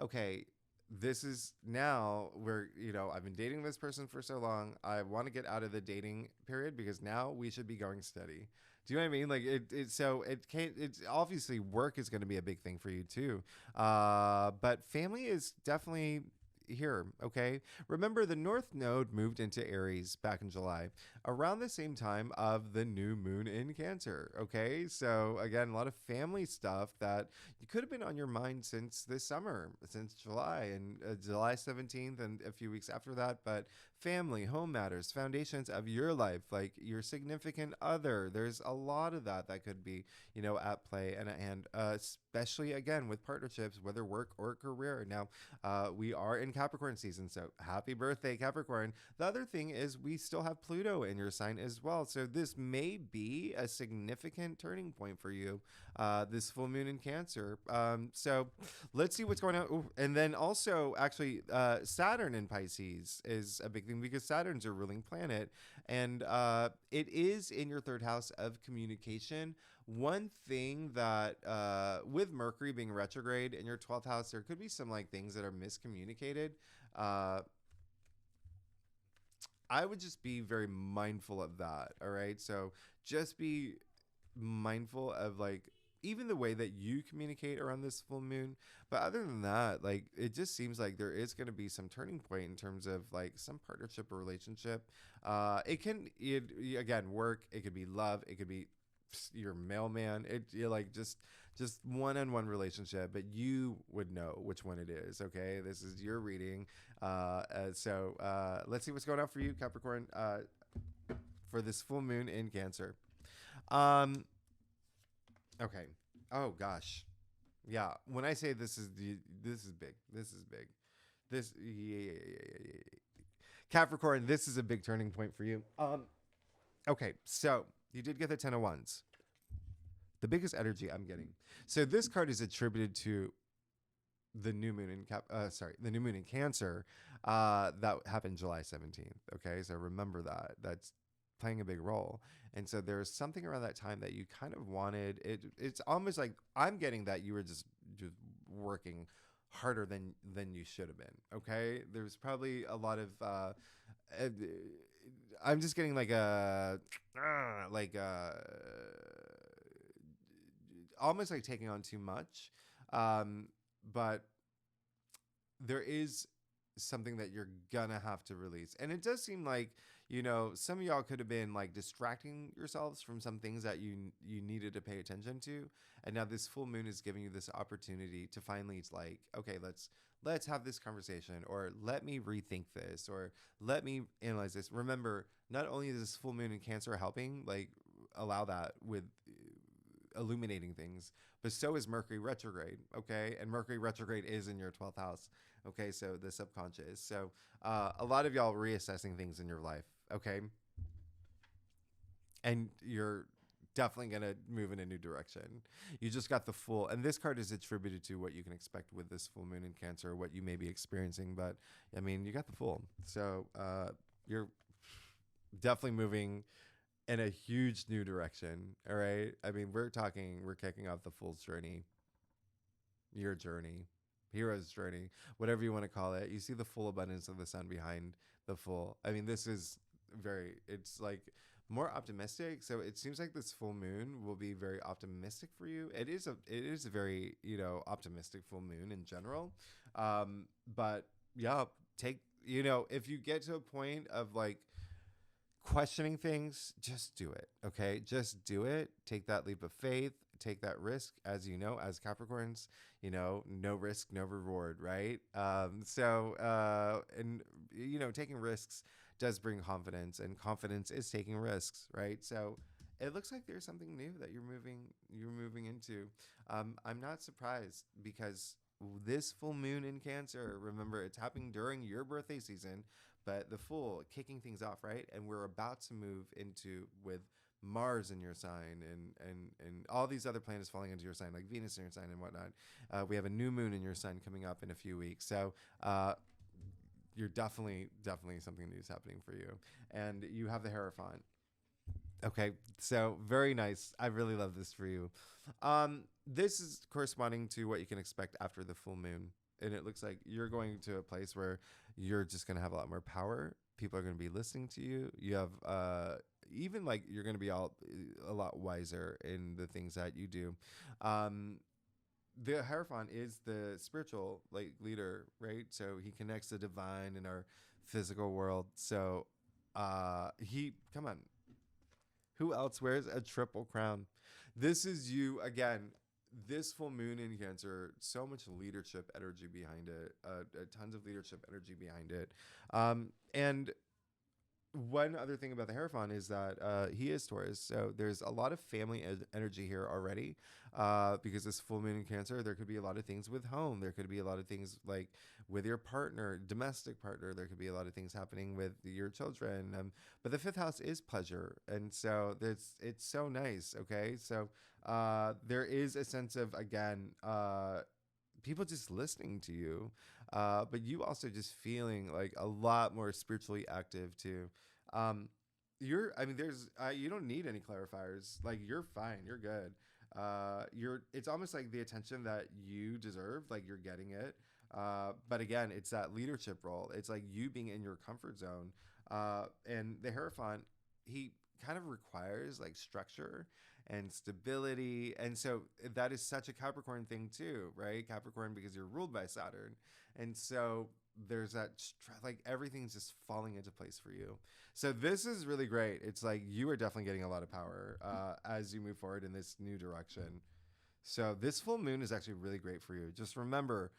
okay, this is now where, you know, I've been dating this person for so long. I want to get out of the dating period because now we should be going steady. Do you know what I mean? Like so it can't, it's obviously work is going to be a big thing for you too. But family is definitely here. Okay. Remember, the North Node moved into Aries back in July, around the same time of the new moon in Cancer. Okay. So again, a lot of family stuff that you could have been on your mind since this summer, since July and July 17th and a few weeks after that. But family, home matters, foundations of your life, like your significant other. There's a lot of that could be, you know, at play and especially again with partnerships, whether work or career. Now, we are in Capricorn season, so happy birthday, Capricorn. The other thing is we still have Pluto in your sign as well, so this may be a significant turning point for you, this full moon in Cancer. So let's see what's going on. Ooh, and then also, actually, Saturn in Pisces is a big thing because Saturn's your ruling planet, and it is in your 3rd house of communication. One thing that with Mercury being retrograde in your 12th house, there could be some like things that are miscommunicated. I would just be very mindful of that. All right. So just be mindful of like even the way that you communicate around this full moon. But other than that, like it just seems like there is going to be some turning point in terms of like some partnership or relationship. Again, work, it could be love, it could be your mailman, you're like just one-on-one relationship, but you would know which one it is. Okay, this is your reading. So let's see what's going on for you, Capricorn, for this full moon in Cancer. Okay. Oh gosh, yeah, when I say this is big, this is big, yeah. Capricorn, this is a big turning point for you. Okay, so you did get the 10 of Wands. The biggest energy I'm getting. So this card is attributed to the new moon in the new moon in Cancer, that happened July 17th. Okay, so remember that. That's playing a big role. And so there's something around that time that you kind of wanted. It's almost like I'm getting that you were just working harder than you should have been. Okay, there's probably a lot of I'm just getting like almost like taking on too much. But there is something that you're gonna have to release. And it does seem like, you know, some of y'all could have been like distracting yourselves from some things that you needed to pay attention to. And now this full moon is giving you this opportunity to finally like, okay, let's have this conversation, or let me rethink this, or let me analyze this. Remember, not only is this full moon in Cancer helping like allow that with illuminating things, but so is Mercury retrograde. Okay, and Mercury retrograde is in your 12th house. Okay, so the subconscious. So a lot of y'all reassessing things in your life. Okay, and you're definitely going to move in a new direction. You just got the Fool, and this card is attributed to what you can expect with this full moon in Cancer, what you may be experiencing. But I mean, you got the Fool, so you're definitely moving in a huge new direction. All right. I mean, we're kicking off the Fool's journey, your journey, hero's journey, whatever you want to call it. You see the full abundance of the sun behind the Fool. I mean, this is it's like more optimistic. So it seems like this full moon will be very optimistic for you. It is a very, optimistic full moon in general. But yeah, if you get to a point of like questioning things, just do it. Okay. Just do it. Take that leap of faith, take that risk, as as Capricorns, no risk, no reward. Right. Taking risks does bring confidence, and confidence is taking risks. Right. So it looks like there's something new that you're moving into. I'm not surprised, because this full moon in Cancer, remember, it's happening during your birthday season, but the Fool kicking things off, right? And we're about to move into with Mars in your sign, and all these other planets falling into your sign, like Venus in your sign and whatnot. We have a new moon in your sign coming up in a few weeks. So you're definitely something new is happening for you. And you have the Hierophant. Okay, so very nice. I really love this for you. This is corresponding to what you can expect after the full moon. And it looks like you're going to a place where you're just going to have a lot more power. People are going to be listening to you. You have even like you're going to be a lot wiser in the things that you do. The Hierophant is the spiritual leader, right? So he connects the divine in our physical world. So come on. Who else wears a triple crown? This is you again. This full moon in Cancer, so much leadership energy behind it, tons of leadership energy behind it. And one other thing about the Hierophant is that he is Taurus. So there's a lot of family energy here already, because this full moon in Cancer, there could be a lot of things with home. There could be a lot of things like with your partner, domestic partner. There could be a lot of things happening with your children. But the fifth house is pleasure. And so it's so nice. Okay. So there is a sense of, again, people just listening to you, but you also just feeling like a lot more spiritually active too. You don't need any clarifiers. Like, you're fine. You're good. It's almost like the attention that you deserve, like you're getting it. But again, it's that leadership role. It's like you being in your comfort zone. And the Hierophant, he kind of requires like structure and stability. And so that is such a Capricorn thing too, right? Capricorn, because you're ruled by Saturn. And so there's that, like, everything's just falling into place for you. So this is really great. It's like you are definitely getting a lot of power as you move forward in this new direction. So this full moon is actually really great for you. Just remember,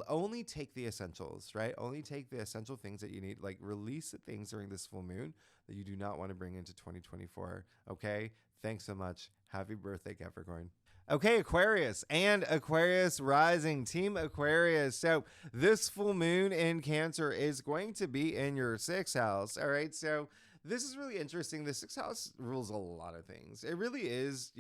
only take the essentials, right? Only take the essential things that you need. Like, release the things during this full moon that you do not want to bring into 2024. Okay. Thanks so much. Happy birthday, Capricorn. Okay, Aquarius and Aquarius rising, Team Aquarius. So this full moon in Cancer is going to be in your sixth house. All right. So this is really interesting. The sixth house rules a lot of things. It really is,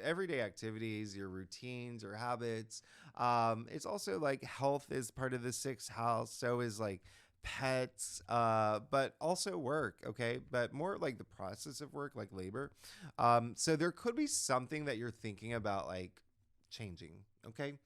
everyday activities, your routines, your habits. It's also like health is part of the sixth house. So is like pets, but also work. Okay. But more like the process of work, like labor. So there could be something that you're thinking about, like changing. Okay.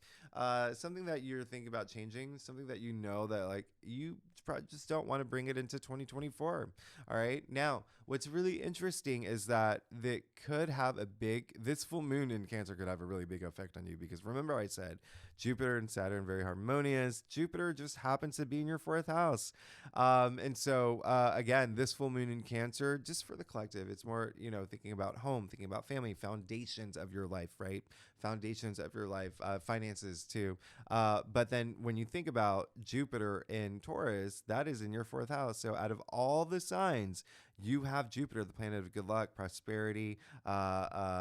Something that you're thinking about changing, something that that like you probably just don't want to bring it into 2024. All right. Now, what's really interesting is that this full moon in Cancer could have a really big effect on you, because remember I said Jupiter and Saturn, very harmonious. Jupiter just happens to be in your fourth house. And so, again, this full moon in Cancer, just for the collective, it's more, thinking about home, thinking about family, foundations of your life, right? Foundations of your life, finances too. But then when you think about Jupiter in Taurus, that is in your fourth house. So out of all the signs, you have Jupiter, the planet of good luck, prosperity,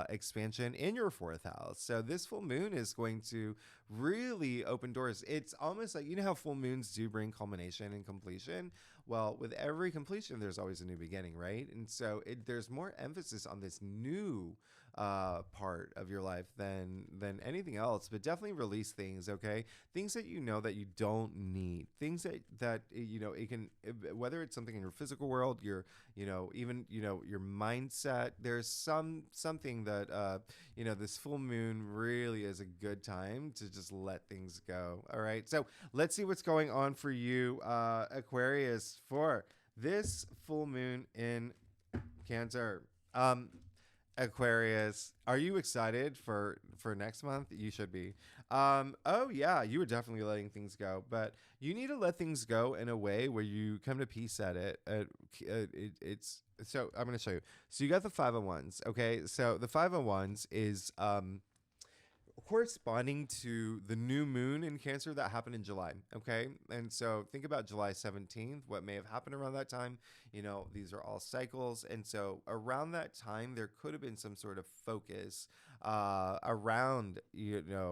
expansion, in your fourth house. So this full moon is going to really open doors. It's almost like, how full moons do bring culmination and completion. Well, with every completion, there's always a new beginning, right? And so there's more emphasis on this new part of your life than anything else. But definitely release things, okay? Things that you know that you don't need. Things that it can, whether it's something in your physical world, your even your mindset. There's something that this full moon really is a good time to just let things go. All right, so let's see what's going on for you, Aquarius, for this full moon in Cancer. Aquarius, are you excited for next month? You should be. Oh yeah, you were definitely letting things go, but you need to let things go in a way where you come to peace at it. It's so I'm going to show you. So you got the 5 of Wands. Okay, so the 5 of Wands is corresponding to the new moon in Cancer that happened in July. Okay. And so think about July 17th, what may have happened around that time. These are all cycles. And so around that time, there could have been some sort of focus around,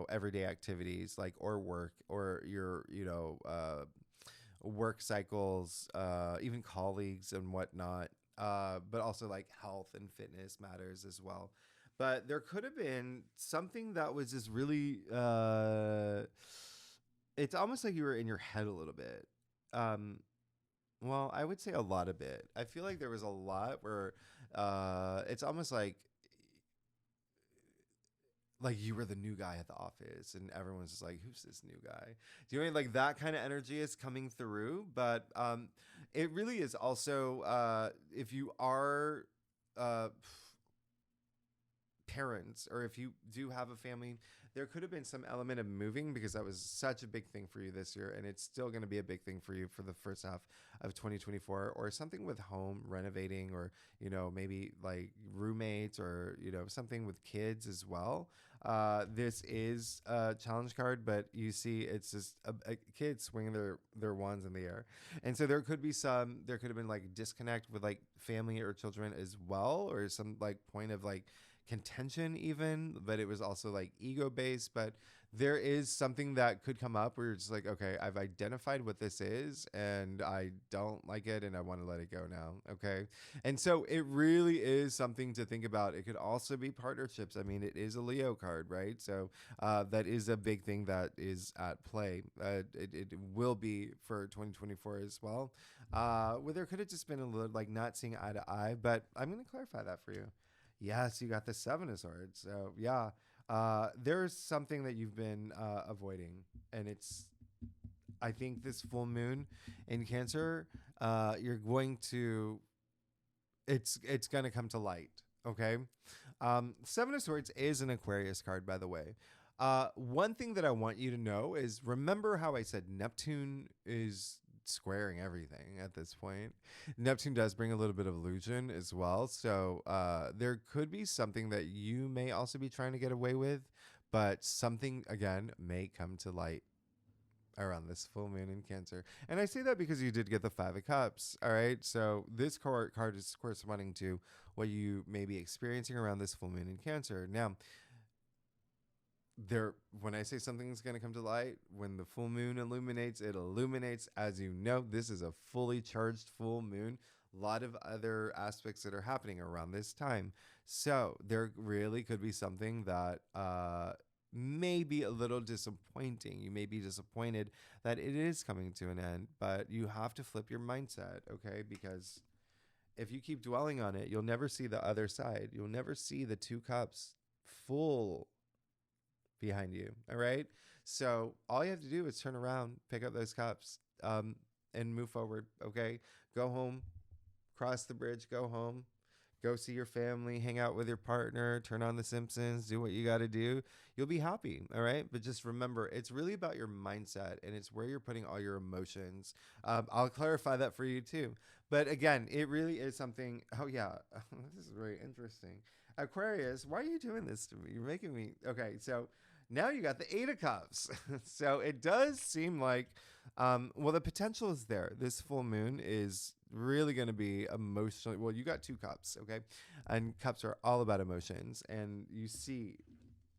everyday activities like or work or your, work cycles, even colleagues and whatnot. But also like health and fitness matters as well. But there could have been something that was just really, it's almost like you were in your head a little bit. Well, I would say a lot of it. I feel like there was a lot where it's almost like you were the new guy at the office and everyone's just like, who's this new guy? Do you know what I mean? Like that kind of energy is coming through. But it really is also, if you are parents, or if you do have a family, there could have been some element of moving because that was such a big thing for you this year, and it's still going to be a big thing for you for the first half of 2024, or something with home renovating, or maybe like roommates, or something with kids as well. This is a challenge card, but you see it's just a kid swinging their wands in the air, and so there could have been like disconnect with like family or children as well, or some like point of like contention even, but it was also like ego based. But there is something that could come up where you're just like, okay, I've identified what this is and I don't like it and I want to let it go now. Okay. And so it really is something to think about. It could also be partnerships. I mean, it is a Leo card, right? So that is a big thing that is at play. It will be for 2024 as well. Where there could have just been a little like not seeing eye to eye, but I'm going to clarify that for you. Yes, you got the 7 of Swords. So yeah, there's something that you've been avoiding, and I think this full moon in Cancer, you're going to, it's going to come to light. Okay, 7 of Swords is an Aquarius card, by the way. One thing that I want you to know is, remember how I said Neptune is squaring everything at this point. Neptune does bring a little bit of illusion as well. So there could be something that you may also be trying to get away with, but something, again, may come to light around this full moon in Cancer. And I say that because you did get the 5 of Cups. All right. So this card is corresponding to what you may be experiencing around this full moon in Cancer. Now, when I say something's going to come to light, when the full moon illuminates, it illuminates. As you know, this is a fully charged full moon. A lot of other aspects that are happening around this time. So there really could be something that may be a little disappointing. You may be disappointed that it is coming to an end, but you have to flip your mindset, okay? Because if you keep dwelling on it, you'll never see the other side. You'll never see the 2 cups full behind you. All right. So all you have to do is turn around, pick up those cups, and move forward. Okay. Go home, cross the bridge, go home, go see your family, hang out with your partner, turn on The Simpsons, do what you got to do. You'll be happy. All right. But just remember, it's really about your mindset, and it's where you're putting all your emotions. I'll clarify that for you too. But again, it really is something. Oh, yeah. This is very interesting. Aquarius, why are you doing this to me? You're making me. Okay. So now you got the 8 of Cups. So it does seem like, well, the potential is there. This full moon is really going to be emotionally. Well, you got 2 cups, okay? And cups are all about emotions. And you see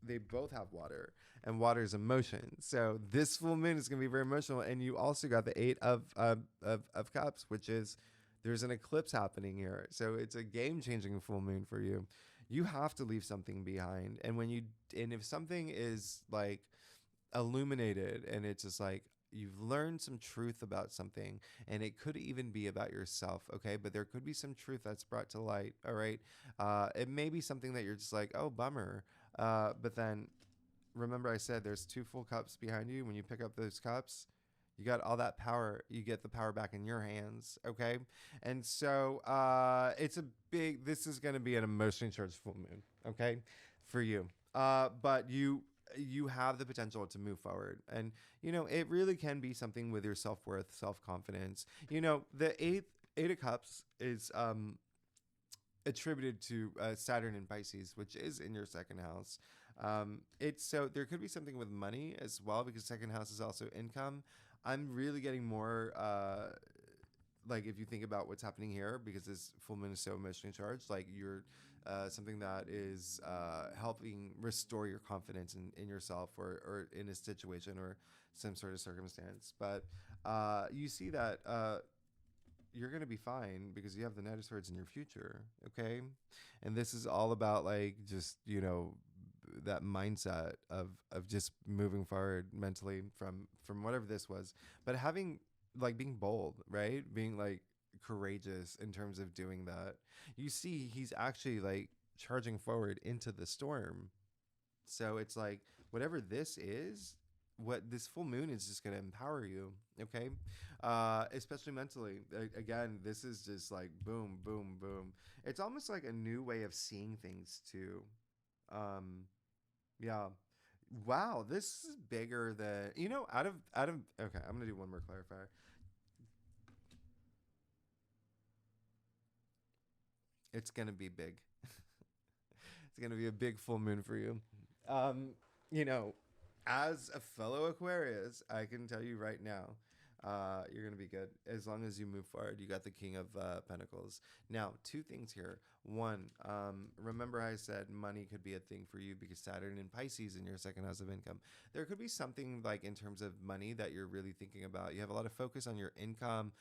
they both have water, and water is emotion. So this full moon is going to be very emotional. And you also got the eight of cups, which is there's an eclipse happening here. So it's a game changing full moon for you. You have to leave something behind. And if something is like illuminated and it's just like, you've learned some truth about something, and it could even be about yourself, okay? But there could be some truth that's brought to light, all right? It may be something that you're just like, oh, bummer. But then remember I said there's two full cups behind you. When you pick up those cups, you got all that power. You get the power back in your hands, okay? And so this is going to be an emotionally charged full moon, okay, for you. But you have the potential to move forward, and it really can be something with your self-worth, self-confidence. The eight of cups is attributed to Saturn in Pisces, which is in your second house. So there could be something with money as well, because second house is also income. I'm really getting more like, if you think about what's happening here, because this full moon is so emotionally charged, like you're something that is helping restore your confidence in yourself, or in a situation or some sort of circumstance. But you see that you're going to be fine, because you have the Knight of Swords in your future, okay? And this is all about like just, that mindset of just moving forward mentally from whatever this was, but having like being bold, right? Being like courageous in terms of doing that. You see, he's actually like charging forward into the storm. So it's like, whatever this is, what this full moon is just going to empower you, okay? Especially mentally. Again, this is just like boom, boom, boom. It's almost like a new way of seeing things too. Yeah. Wow, this is bigger than, out of okay, I'm gonna do one more clarifier. It's gonna be big. It's gonna be a big full moon for you. Um, you know, as a fellow Aquarius, I can tell you right now, you're gonna be good as long as you move forward. You got the King of Pentacles. Now, two things here. One, remember I said money could be a thing for you because Saturn in Pisces in your second house of income. There could be something like in terms of money that you're really thinking about. You have a lot of focus on your income,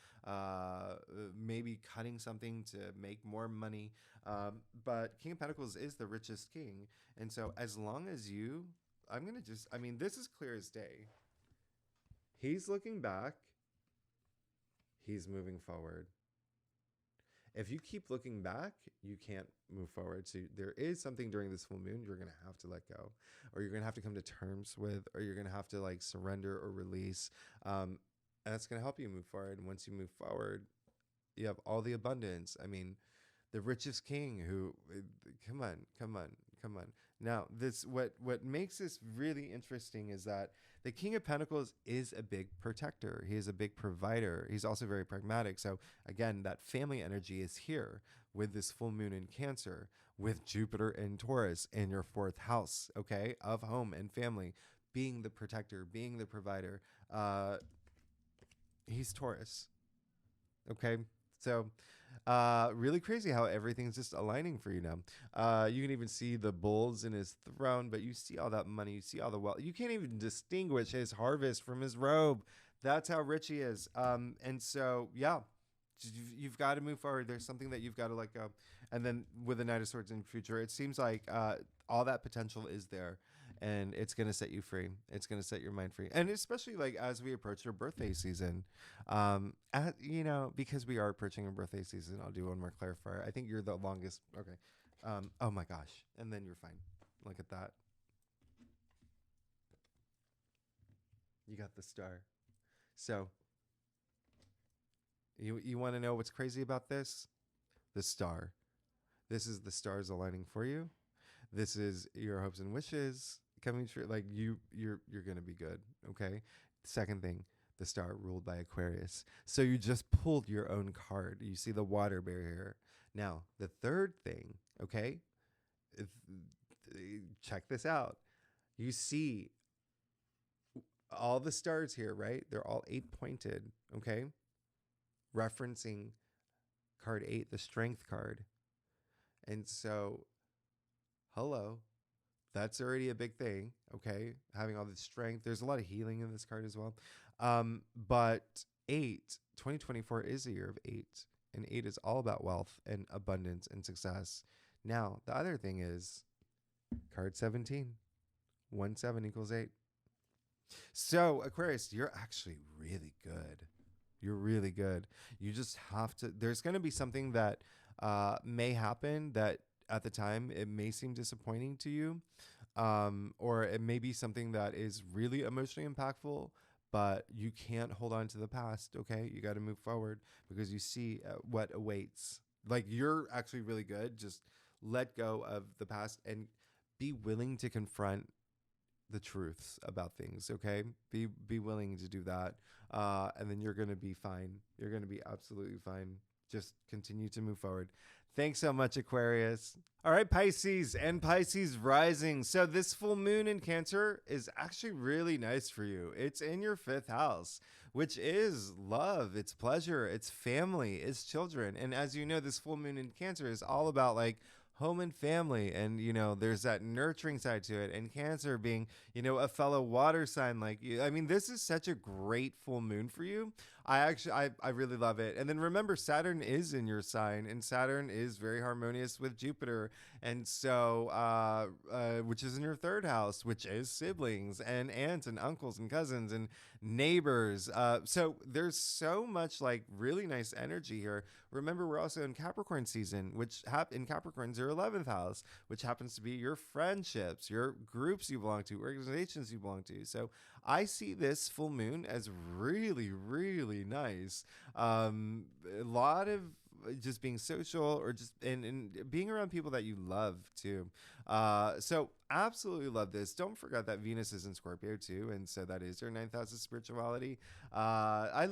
maybe cutting something to make more money. But King of Pentacles is the richest king. And so as long as this is clear as day. He's looking back. He's moving forward. If you keep looking back, you can't move forward. So there is something during this full moon you're going to have to let go, or you're going to have to come to terms with, or you're going to have to like surrender or release. And that's going to help you move forward. And once you move forward, you have all the abundance. I mean, the richest king who, come on, come on, come on. Now, what makes this really interesting is that the King of Pentacles is a big protector. He is a big provider. He's also very pragmatic. So again, that family energy is here with this full moon in Cancer, with Jupiter in Taurus in your fourth house, okay, of home and family, being the protector, being the provider. He's Taurus, okay? So really crazy how everything's just aligning for you now. You can even see the bulls in his throne, but you see all that money, you see all the wealth. You can't even distinguish his harvest from his robe. That's how rich he is. And so, yeah, you've got to move forward. There's something that you've got to let go. And then with the Knight of Swords in the future, it seems like all that potential is there. And it's going to set you free. It's going to set your mind free. And especially like as we approach your birthday season, because we are approaching a birthday season, I'll do one more clarifier. I think you're the longest. Okay. Oh my gosh. And then you're fine. Look at that. You got the star. So you want to know what's crazy about this? The star. This is the stars aligning for you. This is your hopes and wishes coming true. Like you're gonna be good. Okay. Second thing, the star ruled by Aquarius. So you just pulled your own card. You see the water barrier. Now the third thing. Okay. If, check this out. You see all the stars here, right? They're all 8 pointed. Okay. Referencing card 8, the strength card. And so, hello, That's already a big thing. Okay. Having all this strength. There's a lot of healing in this card as well. But 2024 is a year of 8. And 8 is all about wealth and abundance and success. Now, the other thing is card 17. 1 7 equals 8. So, Aquarius, you're actually really good. You're really good. You just have to, there's going to be something that may happen that at the time it may seem disappointing to you. Or it may be something that is really emotionally impactful, but you can't hold on to the past. Okay. You got to move forward because you see what awaits. Like, you're actually really good. Just let go of the past and be willing to confront the truths about things. Okay. Be willing to do that. And then you're going to be fine. You're going to be absolutely fine. Just continue to move forward. Thanks so much, Aquarius. All right, Pisces and Pisces rising. So this full moon in Cancer is actually really nice for you. It's in your 5th house, which is love, it's pleasure, it's family, it's children. And as you know, this full moon in Cancer is all about like home and family. And, you know, there's that nurturing side to it. And Cancer being, you know, a fellow water sign like you. I mean, this is such a great full moon for you. I really love it. And then remember, Saturn is in your sign, and Saturn is very harmonious with Jupiter. And so, which is in your 3rd house, which is siblings and aunts and uncles and cousins and neighbors. So there's so much like really nice energy here. Remember, we're also in Capricorn season, which in Capricorn's your 11th house, which happens to be your friendships, your groups you belong to, organizations you belong to. So I see this full moon as really, really nice. A lot of just being social or just and being around people that you love too. So absolutely love this. Don't forget that Venus is in Scorpio too, and so that is your 9th house of spirituality. I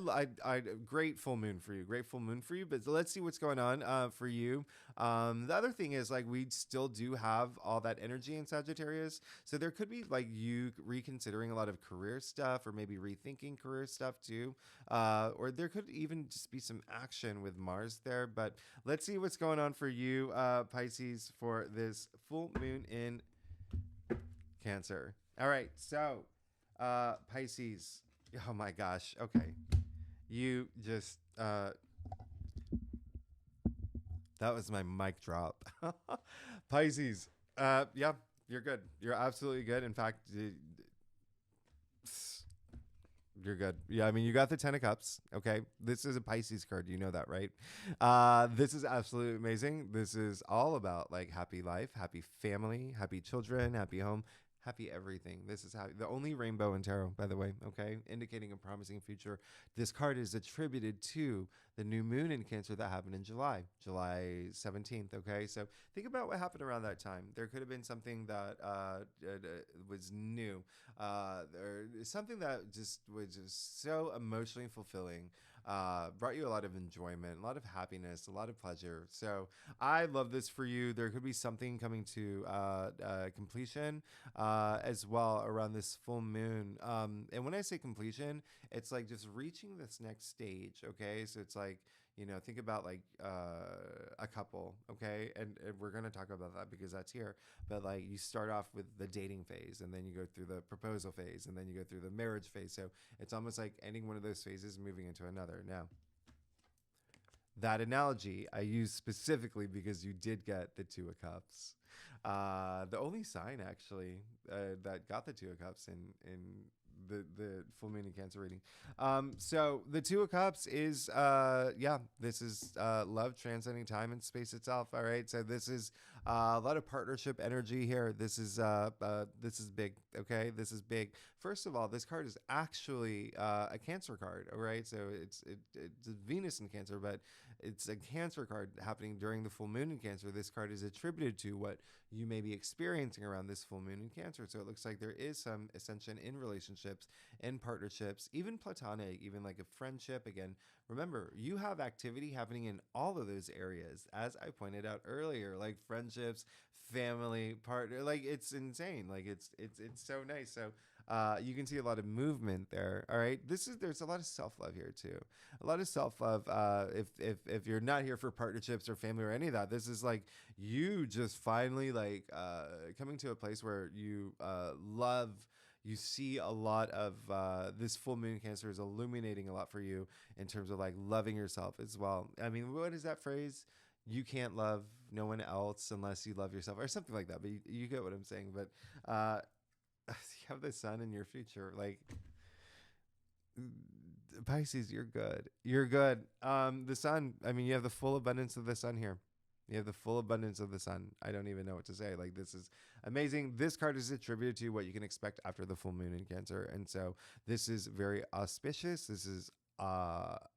great full moon for you, great full moon for you. But let's see what's going on for you. The other thing is like we still do have all that energy in Sagittarius, so there could be like you reconsidering a lot of career stuff or maybe rethinking career stuff too. Or there could even just be some action with Mars there. But let's see what's going on for you, Pisces, for this full moon in Cancer. All right, so Pisces. Oh my gosh. Okay, you just that was my mic drop. Pisces. Yeah, you're good. You're absolutely good. In fact, you're good. Yeah, I mean, you got the 10 of Cups. Okay. This is a Pisces card. You know that, right? This is absolutely amazing. This is all about like happy life, happy family, happy children, happy home, happy everything. This is how the only rainbow in tarot, by the way, okay, indicating a promising future. This card is attributed to the new moon in Cancer that happened in July 17th. Okay, so think about what happened around that time. There could have been something that was new, or something that just was just so emotionally fulfilling. Brought you a lot of enjoyment, a lot of happiness, a lot of pleasure. So I love this for you. There could be something coming to completion as well around this full moon. And when I say completion, it's like just reaching this next stage. Okay, so it's like, you know, think about like a couple, okay? And we're going to talk about that because that's here. But like you start off with the dating phase, and then you go through the proposal phase, and then you go through the marriage phase. So it's almost like ending one of those phases, moving into another. Now, that analogy I use specifically because you did get the 2 of Cups. The only sign actually that got the 2 of Cups in the full moon in Cancer reading. So the 2 of Cups is yeah, this is love transcending time and space itself. All right, so this is a lot of partnership energy here. This is big. Okay, this is big. First of all, this card is actually a Cancer card. All right, so it's Venus in Cancer, but it's a Cancer card happening during the full moon in Cancer. This card is attributed to what you may be experiencing around this full moon in Cancer. So it looks like there is some ascension in relationships, in partnerships, even platonic, even like a friendship. Again, remember, you have activity happening in all of those areas, as I pointed out earlier, like friendships, family, partner. Like it's insane. Like it's so nice. So You can see a lot of movement there. All right. There's a lot of self-love here too. A lot of self-love. If you're not here for partnerships or family or any of that, this is like you just finally like coming to a place where you love. You see a lot of this full moon Cancer is illuminating a lot for you in terms of like loving yourself as well. I mean, what is that phrase? You can't love no one else unless you love yourself, or something like that. But you get what I'm saying. But you have the sun in your future, like Pisces. You're good. You're good. The sun. I mean, you have the full abundance of the sun here. You have the full abundance of the sun. I don't even know what to say. Like, this is amazing. This card is attributed to what you can expect after the full moon in Cancer. And so this is very auspicious. This is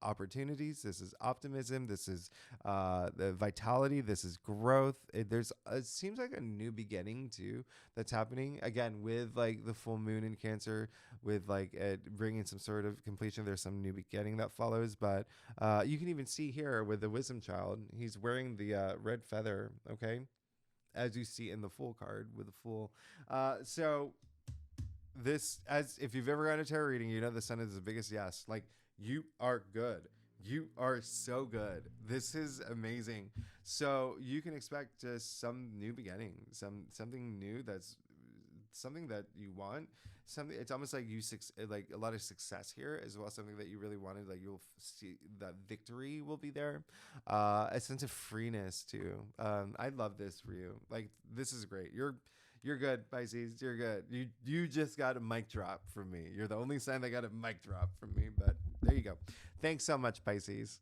opportunities. This is optimism. This is the vitality. This is growth. It seems like a new beginning too that's happening again with like the full moon in Cancer, with like bringing some sort of completion. There's some new beginning that follows, but you can even see here with the wisdom child, he's wearing the red feather. Okay, as you see in the full card with the full. So this, as if you've ever gotten a tarot reading, you know the sun is the biggest yes. Like, you are good. You are so good. This is amazing. So you can expect just some new beginning, something new that's something that you want. Something, it's almost like like a lot of success here as well. Something that you really wanted. Like, you'll see that victory will be there. A sense of freeness too. I love this for you. Like, this is great. You're good, Pisces. You're good. You just got a mic drop from me. You're the only sign that got a mic drop from me. But there you go. Thanks so much, Pisces.